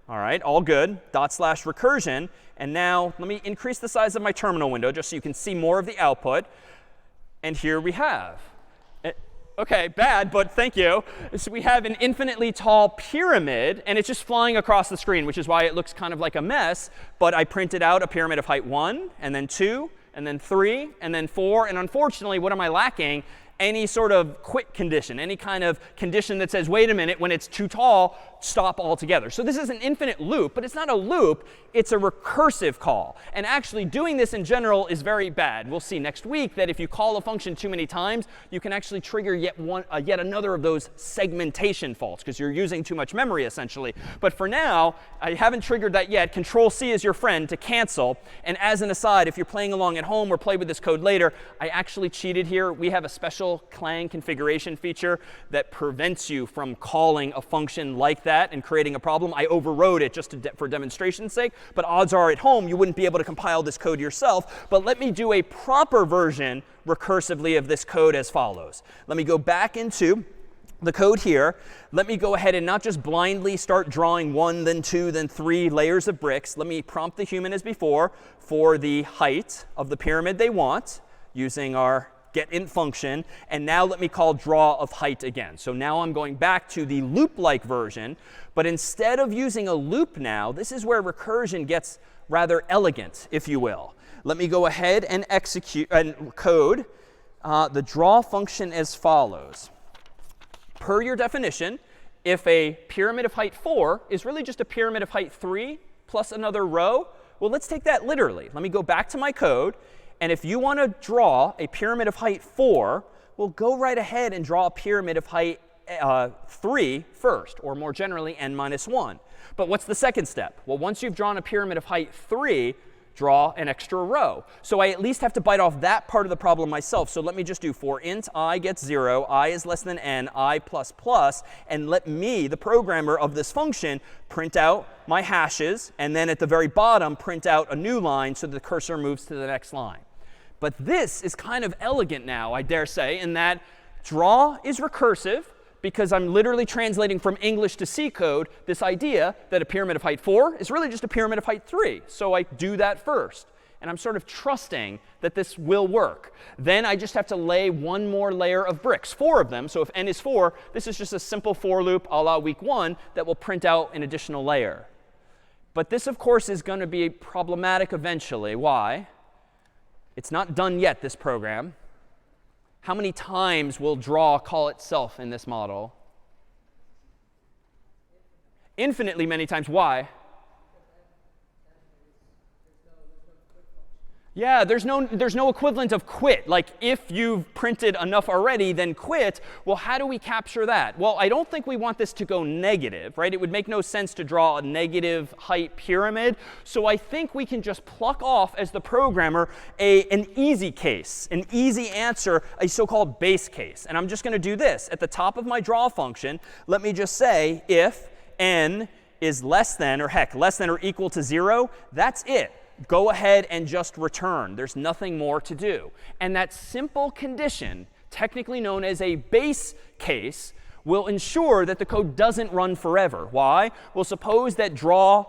Speaker 1: All right, all good. /recursion. And now let me increase the size of my terminal window just so you can see more of the output. And here we have. OK, bad, but thank you. So we have an infinitely tall pyramid, and it's just flying across the screen, which is why it looks kind of like a mess. But I printed out a pyramid of height 1, and then 2, and then 3, and then 4. And unfortunately, what am I lacking? Any sort of quit condition, any kind of condition that says, wait a minute, when it's too tall, stop altogether. So this is an infinite loop, but it's not a loop. It's a recursive call. And actually, doing this in general is very bad. We'll see next week that if you call a function too many times, you can actually trigger yet another of those segmentation faults, because you're using too much memory, essentially. But for now, I haven't triggered that yet. Control-C is your friend to cancel. And as an aside, if you're playing along at home or play with this code later, I actually cheated here. We have a special Clang configuration feature that prevents you from calling a function like that and creating a problem. I overrode it just for demonstration's sake. But odds are at home you wouldn't be able to compile this code yourself. But let me do a proper version recursively of this code as follows. Let me go back into the code here, let me go ahead and not just blindly start drawing 1, then 2, then 3 layers of bricks. Let me prompt the human as before for the height of the pyramid they want using our getInt function. And now let me call draw of height again. So now I'm going back to the loop-like version. But instead of using a loop now, this is where recursion gets rather elegant, if you will. Let me go ahead and execute and code the draw function as follows. Per your definition, if a pyramid of height 4 is really just a pyramid of height 3 plus another row, well, let's take that literally. Let me go back to my code. And if you want to draw a pyramid of height 4, well, go right ahead and draw a pyramid of height 3 first, or more generally, n minus 1. But what's the second step? Well, once you've drawn a pyramid of height 3, draw an extra row. So I at least have to bite off that part of the problem myself. So let me just do for int I gets 0, I is less than n, I plus plus, and let me, the programmer of this function, print out my hashes, and then at the very bottom, print out a new line so the cursor moves to the next line. But this is kind of elegant now, I dare say, in that draw is recursive, because I'm literally translating from English to C code this idea that a pyramid of height 4 is really just a pyramid of height 3. So I do that first. And I'm sort of trusting that this will work. Then I just have to lay one more layer of bricks, 4 of them. So if n is 4, this is just a simple for loop a la week 1 that will print out an additional layer. But this, of course, is going to be problematic eventually. Why? It's not done yet, this program. How many times will draw call itself in this model? Infinitely many times. Why? Yeah, there's no equivalent of quit. Like if you've printed enough already, then quit. Well, how do we capture that? Well, I don't think we want this to go negative, right? It would make no sense to draw a negative height pyramid. So I think we can just pluck off, as the programmer, an easy case, an easy answer, a so-called base case. And I'm just going to do this. At the top of my draw function, let me just say if n is less than, or heck, less than or equal to 0, that's it. Go ahead and just return. There's nothing more to do. And that simple condition, technically known as a base case, will ensure that the code doesn't run forever. Why? Well, suppose that draw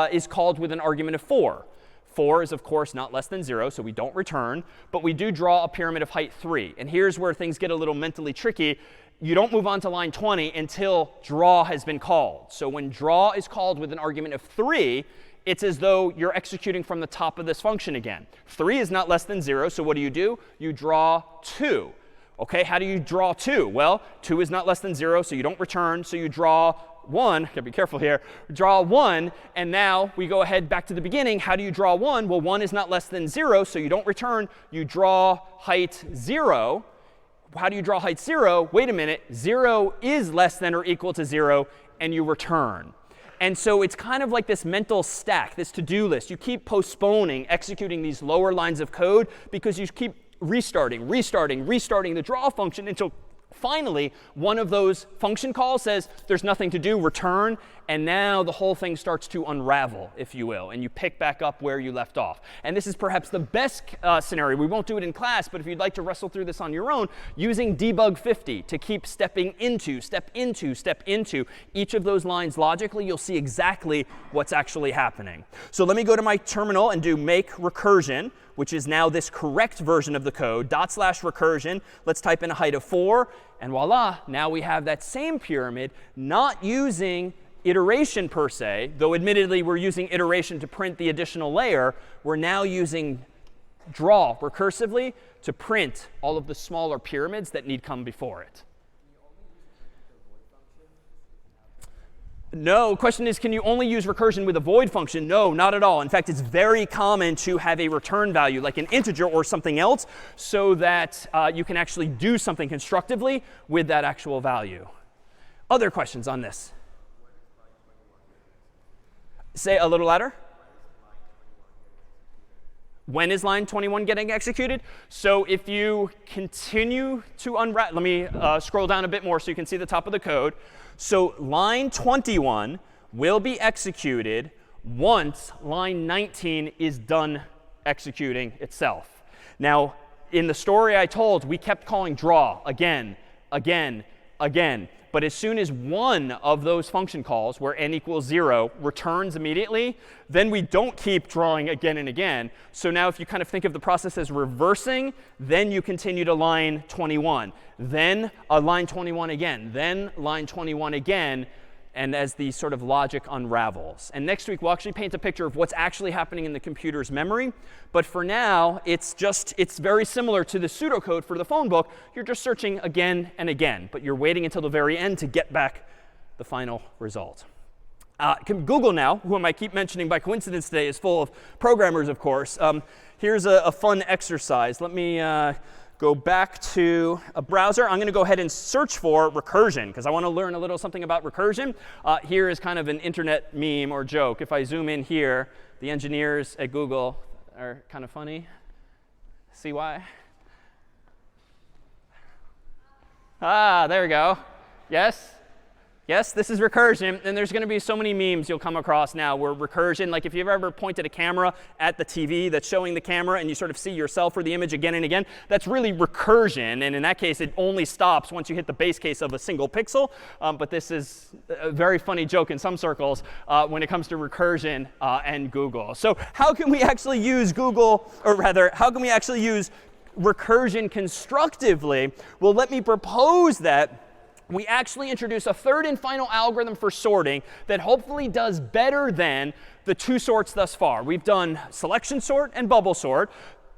Speaker 1: is called with an argument of 4. 4 is, of course, not less than 0, so we don't return. But we do draw a pyramid of height 3. And here's where things get a little mentally tricky. You don't move on to line 20 until draw has been called. So when draw is called with an argument of 3, it's as though you're executing from the top of this function again. 3 is not less than 0, so what do? You draw 2. OK, how do you draw 2? Well, 2 is not less than 0, so you don't return. So you draw 1. Gotta be careful here. Draw 1, and now we go ahead back to the beginning. How do you draw 1? Well, 1 is not less than 0, so you don't return. You draw height 0. How do you draw height 0? Wait a minute. 0 is less than or equal to 0, and you return. And so it's kind of like this mental stack, this to-do list. You keep postponing executing these lower lines of code because you keep restarting the draw function until finally one of those function calls says there's nothing to do, return. And now the whole thing starts to unravel, if you will, and you pick back up where you left off. And this is perhaps the best scenario. We won't do it in class, but if you'd like to wrestle through this on your own, using debug 50 to keep stepping into each of those lines logically, you'll see exactly what's actually happening. So let me go to my terminal and do make recursion, which is now this correct version of the code, /recursion. Let's type in a height of 4, and voila, now we have that same pyramid, not using iteration per se, though admittedly we're using iteration to print the additional layer. We're now using draw recursively to print all of the smaller pyramids that need come before it. No, question is, can you only use recursion with a void function? No, not at all. In fact, it's very common to have a return value, like an integer or something else, so that you can actually do something constructively with that actual value. Other questions on this? Say a little louder. When is line 21 getting executed? So if you continue to unwrap, let me scroll down a bit more so you can see the top of the code. So line 21 will be executed once line 19 is done executing itself. Now, in the story I told, we kept calling draw again again. But as soon as one of those function calls, where n equals 0, returns immediately, then we don't keep drawing again and again. So now if you kind of think of the process as reversing, then you continue to line 21. Then line 21 again. Then line 21 again. And as the sort of logic unravels. And next week, we'll actually paint a picture of what's actually happening in the computer's memory. But for now, it's very similar to the pseudocode for the phone book. You're just searching again and again. But you're waiting until the very end to get back the final result. Google now, whom I keep mentioning by coincidence today, is full of programmers, of course. Here's a fun exercise. Let me go back to a browser. I'm going to go ahead and search for recursion, because I want to learn a little something about recursion. Here is kind of an internet meme or joke. If I zoom in here, the engineers at Google are kind of funny. See why? There we go. Yes? Yes, this is recursion. And there's going to be so many memes you'll come across now where recursion, like if you've ever pointed a camera at the TV that's showing the camera and you sort of see yourself or the image again and again, that's really recursion. And in that case, it only stops once you hit the base case of a single pixel. But this is a very funny joke in some circles when it comes to recursion and Google. So how can we actually use Google, or rather, how can we actually use recursion constructively? Well, let me propose that we actually introduce a third and final algorithm for sorting that hopefully does better than the two sorts thus far. We've done selection sort and bubble sort.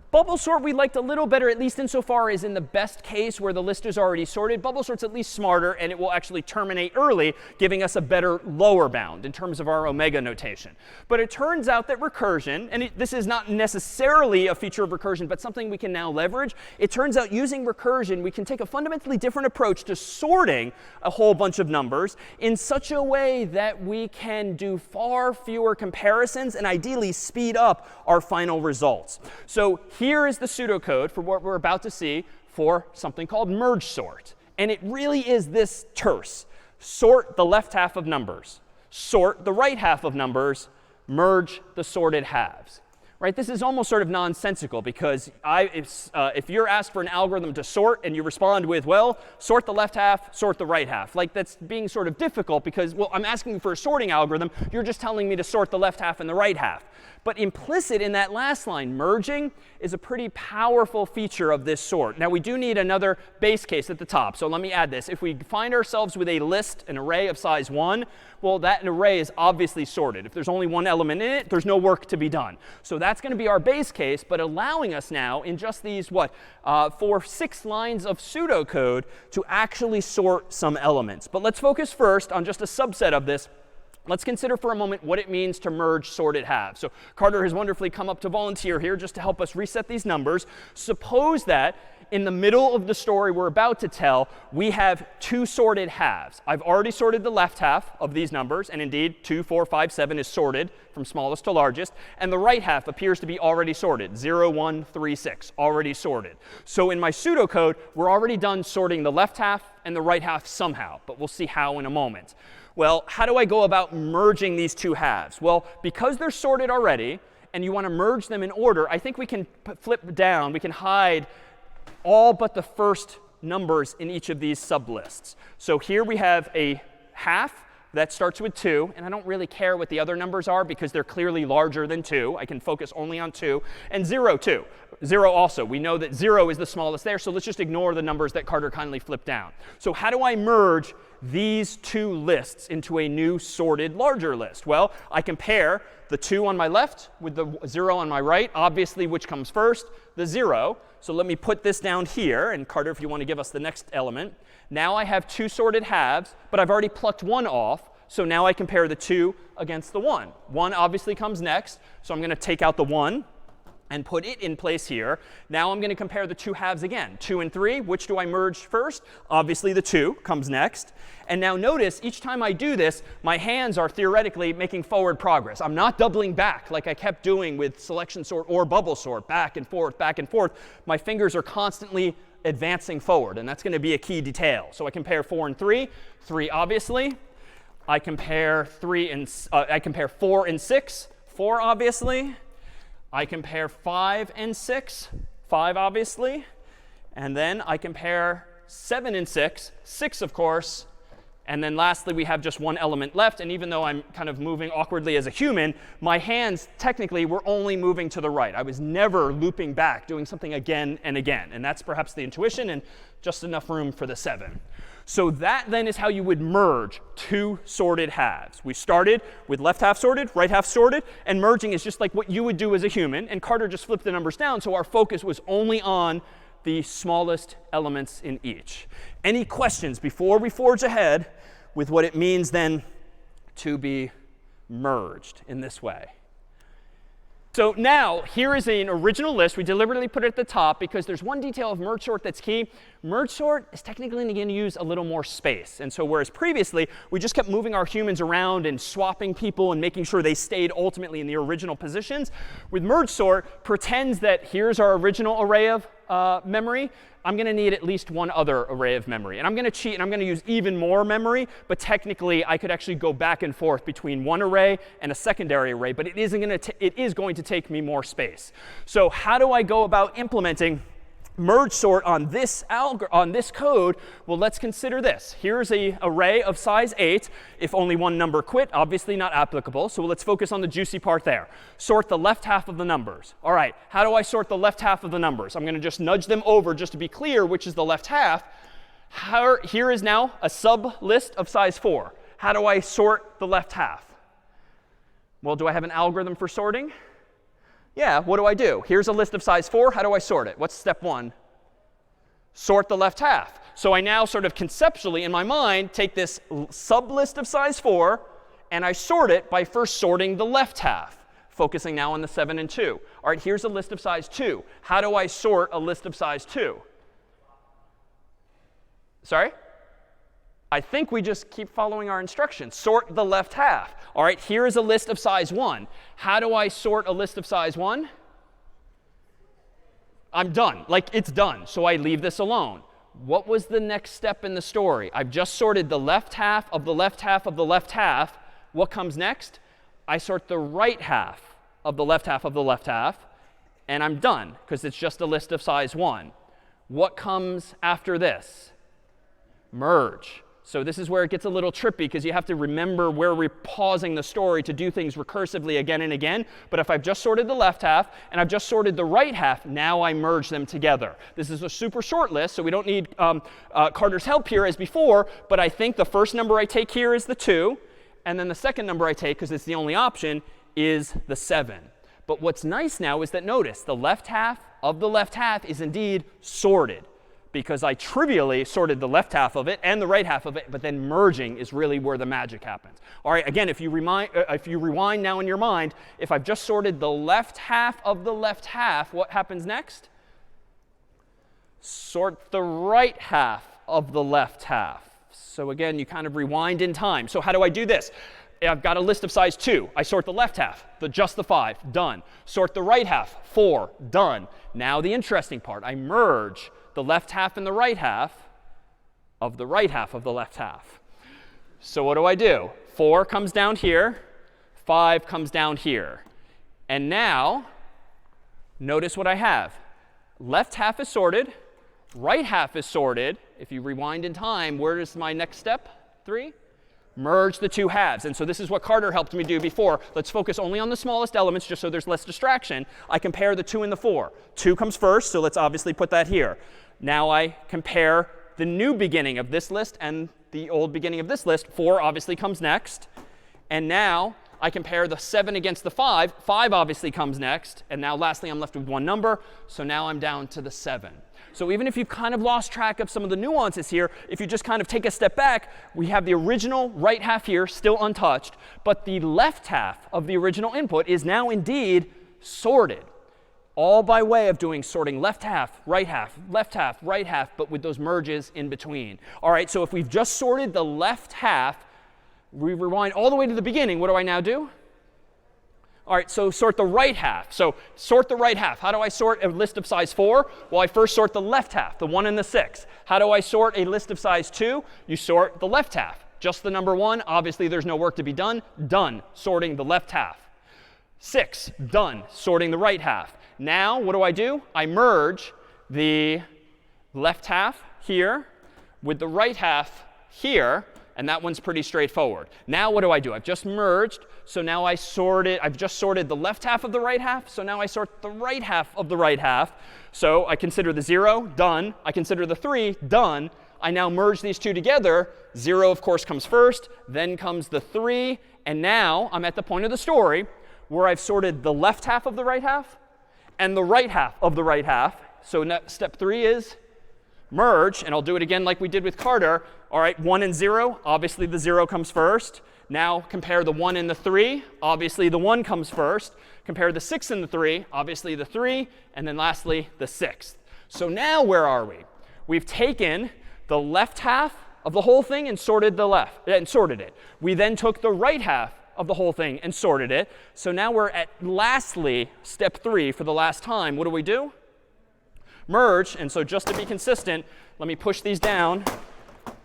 Speaker 1: Bubble sort we liked a little better, at least insofar as in the best case where the list is already sorted. Bubble sort's at least smarter, and it will actually terminate early, giving us a better lower bound in terms of our omega notation. But it turns out that recursion, and this is not necessarily a feature of recursion, but something we can now leverage. It turns out using recursion, we can take a fundamentally different approach to sorting a whole bunch of numbers in such a way that we can do far fewer comparisons and ideally speed up our final results. So here is the pseudocode for what we're about to see for something called merge sort. And it really is this terse. Sort the left half of numbers. Sort the right half of numbers. Merge the sorted halves. Right? This is almost sort of nonsensical because if you're asked for an algorithm to sort and you respond with, well, sort the left half, sort the right half. Like that's being sort of difficult because, well, I'm asking you for a sorting algorithm. You're just telling me to sort the left half and the right half. But implicit in that last line, merging, is a pretty powerful feature of this sort. Now, we do need another base case at the top. So let me add this. If we find ourselves with a list, an array of size 1, well, that array is obviously sorted. If there's only one element in it, there's no work to be done. So that's going to be our base case, but allowing us now in just these, 6 lines of pseudocode to actually sort some elements. But let's focus first on just a subset of this. Let's consider for a moment what it means to merge sorted halves. So Carter has wonderfully come up to volunteer here just to help us reset these numbers. Suppose that in the middle of the story we're about to tell, we have two sorted halves. I've already sorted the left half of these numbers. And indeed, 2, 4, 5, 7 is sorted from smallest to largest. And the right half appears to be already sorted. 0, 1, 3, 6, already sorted. So in my pseudocode, we're already done sorting the left half and the right half somehow. But we'll see how in a moment. Well, how do I go about merging these two halves? Well, because they're sorted already, and you want to merge them in order, I think we can flip down. We can hide all but the first numbers in each of these sublists. So here we have a half that starts with 2. And I don't really care what the other numbers are because they're clearly larger than 2. I can focus only on 2. And 0, too. 0 also. We know that 0 is the smallest there. So let's just ignore the numbers that Carter kindly flipped down. So how do I merge these two lists into a new sorted larger list? Well, I compare the 2 on my left with the 0 on my right. Obviously, which comes first? The 0. So let me put this down here. And Carter, if you want to give us the next element. Now I have two sorted halves, but I've already plucked 1 off. So now I compare the 2 against the 1. 1 obviously comes next. So I'm going to take out the 1 and put it in place here. Now I'm going to compare the two halves again. 2 and 3, which do I merge first? Obviously, the 2 comes next. And now notice, each time I do this, my hands are theoretically making forward progress. I'm not doubling back like I kept doing with selection sort or bubble sort, back and forth, back and forth. My fingers are constantly advancing forward, and that's going to be a key detail. So I compare 4 and 3. 3, obviously. I compare 4 and 6. 4, obviously. I compare 5 and 6, 5 obviously, and then I compare 7 and 6, 6 of course, and then lastly we have just one element left. And even though I'm kind of moving awkwardly as a human, my hands technically were only moving to the right. I was never looping back, doing something again and again. And that's perhaps the intuition and just enough room for the 7. So that then is how you would merge two sorted halves. We started with left half sorted, right half sorted, and merging is just like what you would do as a human. And Carter just flipped the numbers down, so our focus was only on the smallest elements in each. Any questions before we forge ahead with what it means then to be merged in this way? So now, here is an original list. We deliberately put it at the top because there's one detail of merge sort that's key. Merge sort is technically going to use a little more space. And so whereas previously we just kept moving our humans around and swapping people and making sure they stayed ultimately in the original positions, with merge sort pretends that here's our original array of memory. I'm going to need at least one other array of memory. And I'm going to cheat and I'm going to use even more memory. But technically, I could actually go back and forth between one array and a secondary array. But it is going to take me more space. So how do I go about implementing merge sort on this code? Well, let's consider this. Here's an array of size 8. If only one number quit, obviously not applicable. So let's focus on the juicy part there. Sort the left half of the numbers. All right, how do I sort the left half of the numbers? I'm going to just nudge them over just to be clear which is the left half. Here is now a sub list of size 4. How do I sort the left half? Well, do I have an algorithm for sorting? Yeah, what do I do? Here's a list of size 4. How do I sort it? What's step 1? Sort the left half. So I now sort of conceptually in my mind take this sublist of size 4 and I sort it by first sorting the left half, focusing now on the 7 and 2. All right, here's a list of size 2. How do I sort a list of size 2? Sorry? I think we just keep following our instructions. Sort the left half. All right, here is a list of size 1. How do I sort a list of size 1? I'm done. Like, it's done. So I leave this alone. What was the next step in the story? I've just sorted the left half of the left half of the left half. What comes next? I sort the right half of the left half of the left half. And I'm done, because it's just a list of size 1. What comes after this? Merge. So this is where it gets a little trippy, because you have to remember where we're pausing the story to do things recursively again and again. But if I've just sorted the left half and I've just sorted the right half, now I merge them together. This is a super short list, so we don't need Carter's help here as before. But I think the first number I take here is the 2. And then the second number I take, because it's the only option, is the 7. But what's nice now is that notice the left half of the left half is indeed sorted, because I trivially sorted the left half of it and the right half of it, but then merging is really where the magic happens. All right, again, if you rewind now in your mind, if I've just sorted the left half of the left half, what happens next? Sort the right half of the left half. So again, you kind of rewind in time. So how do I do this? I've got a list of size 2. I sort the left half, just the 5, done. Sort the right half, 4, done. Now the interesting part, I merge the left half and the right half of the right half of the left half. So what do? 4 comes down here, 5 comes down here. And now, notice what I have. Left half is sorted, right half is sorted. If you rewind in time, where is my next step? 3? Merge the two halves. And so this is what Carter helped me do before. Let's focus only on the smallest elements just so there's less distraction. I compare the 2 and the 4. 2 comes first, so let's obviously put that here. Now I compare the new beginning of this list and the old beginning of this list. 4 obviously comes next. And now I compare the 7 against the 5. 5 obviously comes next. And now lastly, I'm left with one number. So now I'm down to the 7. So even if you've kind of lost track of some of the nuances here, if you just kind of take a step back, we have the original right half here still untouched. But the left half of the original input is now indeed sorted, all by way of doing sorting left half, right half, but with those merges in between. All right, so if we've just sorted the left half, we rewind all the way to the beginning. What do I now do? All right, so sort the right half. So sort the right half. How do I sort a list of size 4? Well, I first sort the left half, the 1 and the 6. How do I sort a list of size 2? You sort the left half. Just the number 1. Obviously, there's no work to be done. Done. Sorting the left half. 6. Done. Sorting the right half. Now, what do? I merge the left half here with the right half here. And that one's pretty straightforward. Now what do? I've just merged. So now I've just sorted the left half of the right half. So now I sort the right half of the right half. So I consider the 0, done. I consider the 3, done. I now merge these two together. 0, of course, comes first. Then comes the 3. And now I'm at the point of the story where I've sorted the left half of the right half and the right half of the right half. So step 3 is merge. And I'll do it again like we did with Carter. All right, 1 and 0. Obviously, the 0 comes first. Now compare the 1 and the 3. Obviously, the 1 comes first. Compare the 6 and the 3. Obviously, the 3. And then lastly, the 6th. So now where are we? We've taken the left half of the whole thing and sorted it. We then took the right half of the whole thing and sorted it. So now we're at lastly step 3 for the last time. What do? Merge. And so just to be consistent, let me push these down.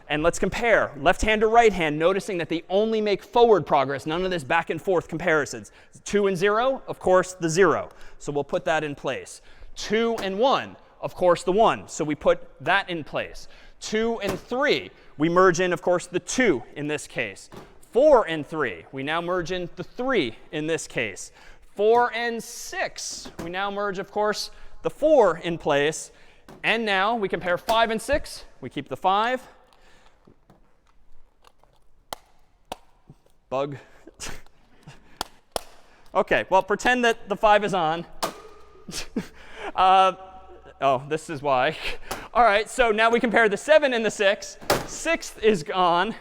Speaker 1: And let's compare left hand to right hand, noticing that they only make forward progress, none of this back and forth comparisons. 2 and 0, of course, the 0. So we'll put that in place. 2 and 1, of course, the 1. So we put that in place. 2 and 3, we merge in, of course, the 2 in this case. 4 and 3, we now merge in the 3 in this case. 4 and 6, we now merge, of course, the 4 in place. And now we compare 5 and 6. We keep the 5. Bug. OK, well, pretend that the 5 is on. Oh, this is why. All right, so now we compare the 7 and the 6. 6th is gone.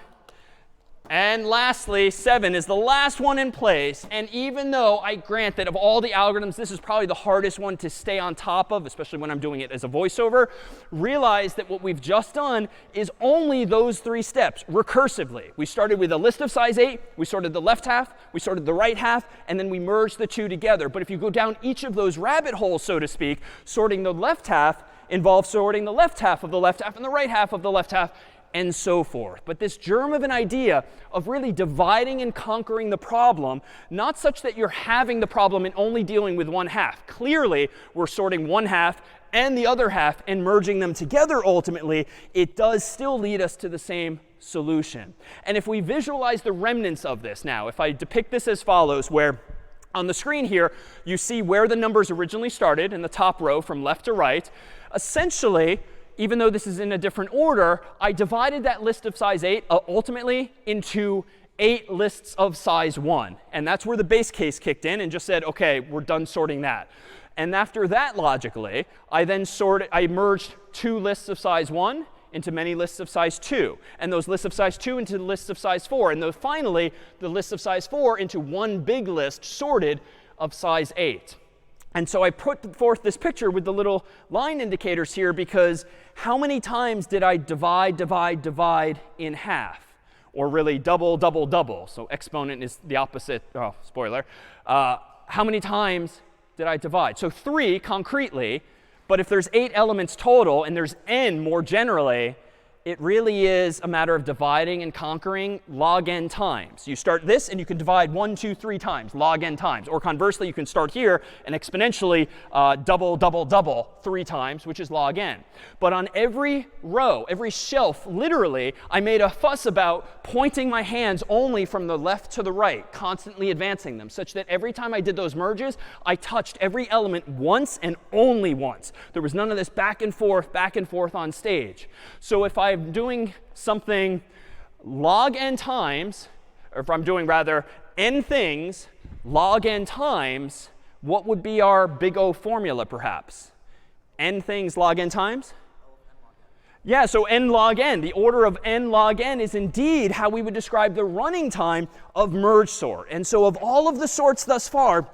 Speaker 1: And lastly, 7 is the last one in place. And even though I grant that of all the algorithms, this is probably the hardest one to stay on top of, especially when I'm doing it as a voiceover, realize that what we've just done is only those 3 steps recursively. We started with a list of size 8. We sorted the left half. We sorted the right half. And then we merged the two together. But if you go down each of those rabbit holes, so to speak, sorting the left half involves sorting the left half of the left half and the right half of the left half, and so forth. But this germ of an idea of really dividing and conquering the problem, not such that you're having the problem and only dealing with one half. Clearly, we're sorting one half and the other half and merging them together ultimately. It does still lead us to the same solution. And if we visualize the remnants of this now, if I depict this as follows, where on the screen here, you see where the numbers originally started in the top row from left to right. Essentially, even though this is in a different order, I divided that list of size 8 ultimately into 8 lists of size 1. And that's where the base case kicked in and just said, OK, we're done sorting that. And after that, logically, I merged 2 lists of size 1 into many lists of size 2. And those lists of size 2 into lists of size 4. And finally, the lists of size 4 into one big list sorted of size 8. And so I put forth this picture with the little line indicators here because how many times did I divide in half? Or really double, double, double. So exponent is the opposite. Oh, spoiler. How many times did I divide? So 3 concretely. But if there's 8 elements total and there's n more generally, it really is a matter of dividing and conquering log n times. You start this, and you can divide 1, 2, 3 times, log n times. Or conversely, you can start here and exponentially double, double, double 3 times, which is log n. But on every row, every shelf, literally, I made a fuss about pointing my hands only from the left to the right, constantly advancing them, such that every time I did those merges, I touched every element once and only once. There was none of this back and forth on stage. So if I'm doing something log n times, or if I'm doing rather n things log n times, what would be our big O formula perhaps? N things log n times? Yeah, so n log n. The order of n log n is indeed how we would describe the running time of merge sort. And so of all of the sorts thus far,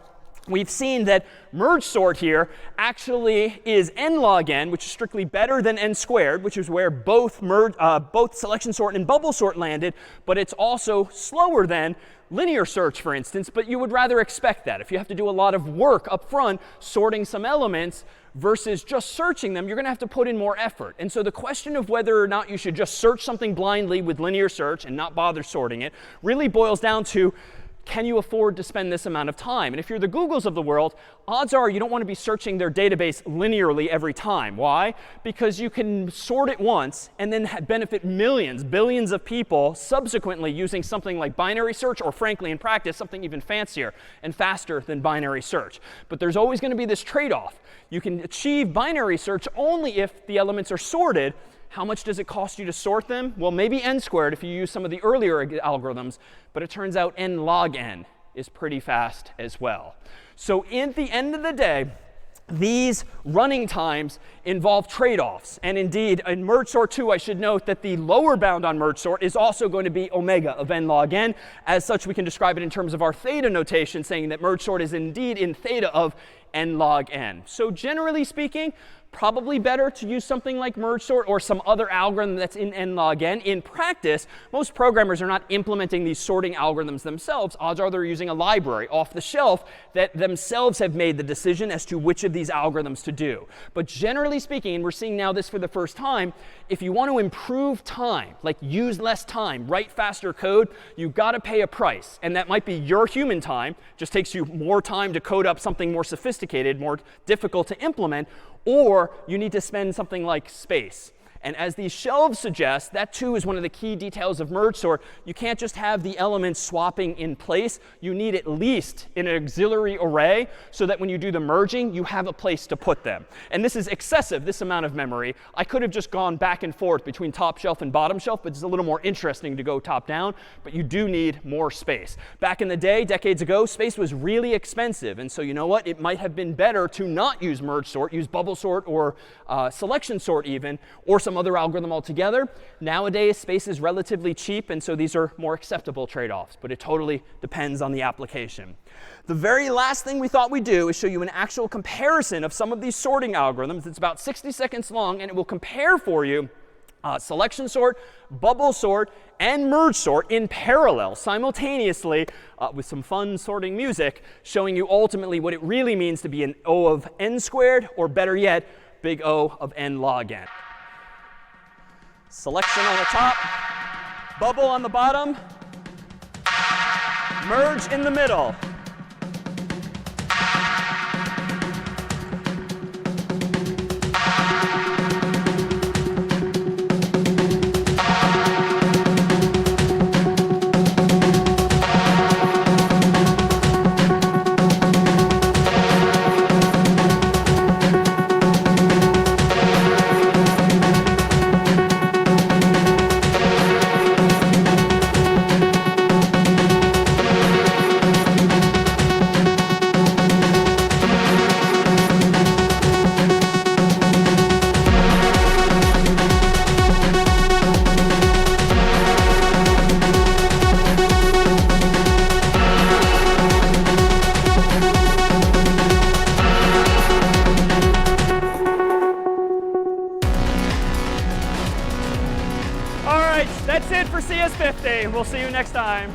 Speaker 1: we've seen that merge sort here actually is n log n, which is strictly better than n squared, which is where both selection sort and bubble sort landed. But it's also slower than linear search, for instance. But you would rather expect that. If you have to do a lot of work up front sorting some elements versus just searching them, you're going to have to put in more effort. And so the question of whether or not you should just search something blindly with linear search and not bother sorting it really boils down to can you afford to spend this amount of time? And if you're the Googles of the world, odds are you don't want to be searching their database linearly every time. Why? Because you can sort it once and then benefit millions, billions of people subsequently using something like binary search, or frankly, in practice, something even fancier and faster than binary search. But there's always going to be this trade-off. You can achieve binary search only if the elements are sorted. How much does it cost you to sort them? Well, maybe n squared if you use some of the earlier algorithms. But it turns out n log n is pretty fast as well. So at the end of the day, these running times involve trade-offs. And indeed, in merge sort 2, I should note that the lower bound on merge sort is also going to be omega of n log n. As such, we can describe it in terms of our theta notation, saying that merge sort is indeed in theta of n log n. So generally speaking, probably better to use something like merge sort or some other algorithm that's in n log n. In practice, most programmers are not implementing these sorting algorithms themselves. Odds are they're using a library off the shelf that themselves have made the decision as to which of these algorithms to do. But generally speaking, and we're seeing now this for the first time, if you want to improve time, like use less time, write faster code, you've got to pay a price. And that might be your human time. Just takes you more time to code up something more sophisticated, more difficult to implement. Or you need to spend something like space. And as these shelves suggest, that too is one of the key details of merge sort. You can't just have the elements swapping in place. You need at least an auxiliary array so that when you do the merging, you have a place to put them. And this is excessive, this amount of memory. I could have just gone back and forth between top shelf and bottom shelf, but it's a little more interesting to go top down. But you do need more space. Back in the day, decades ago, space was really expensive. And so you know what? It might have been better to not use merge sort, use bubble sort or selection sort even, or some other algorithm altogether. Nowadays, space is relatively cheap, and so these are more acceptable trade-offs. But it totally depends on the application. The very last thing we thought we'd do is show you an actual comparison of some of these sorting algorithms. It's about 60 seconds long, and it will compare for you selection sort, bubble sort, and merge sort in parallel, simultaneously, with some fun sorting music, showing you ultimately what it really means to be an O of n squared, or better yet, big O of n log n. Selection on the top, bubble on the bottom, merge in the middle. All right, that's it for CS50. We'll see you next time.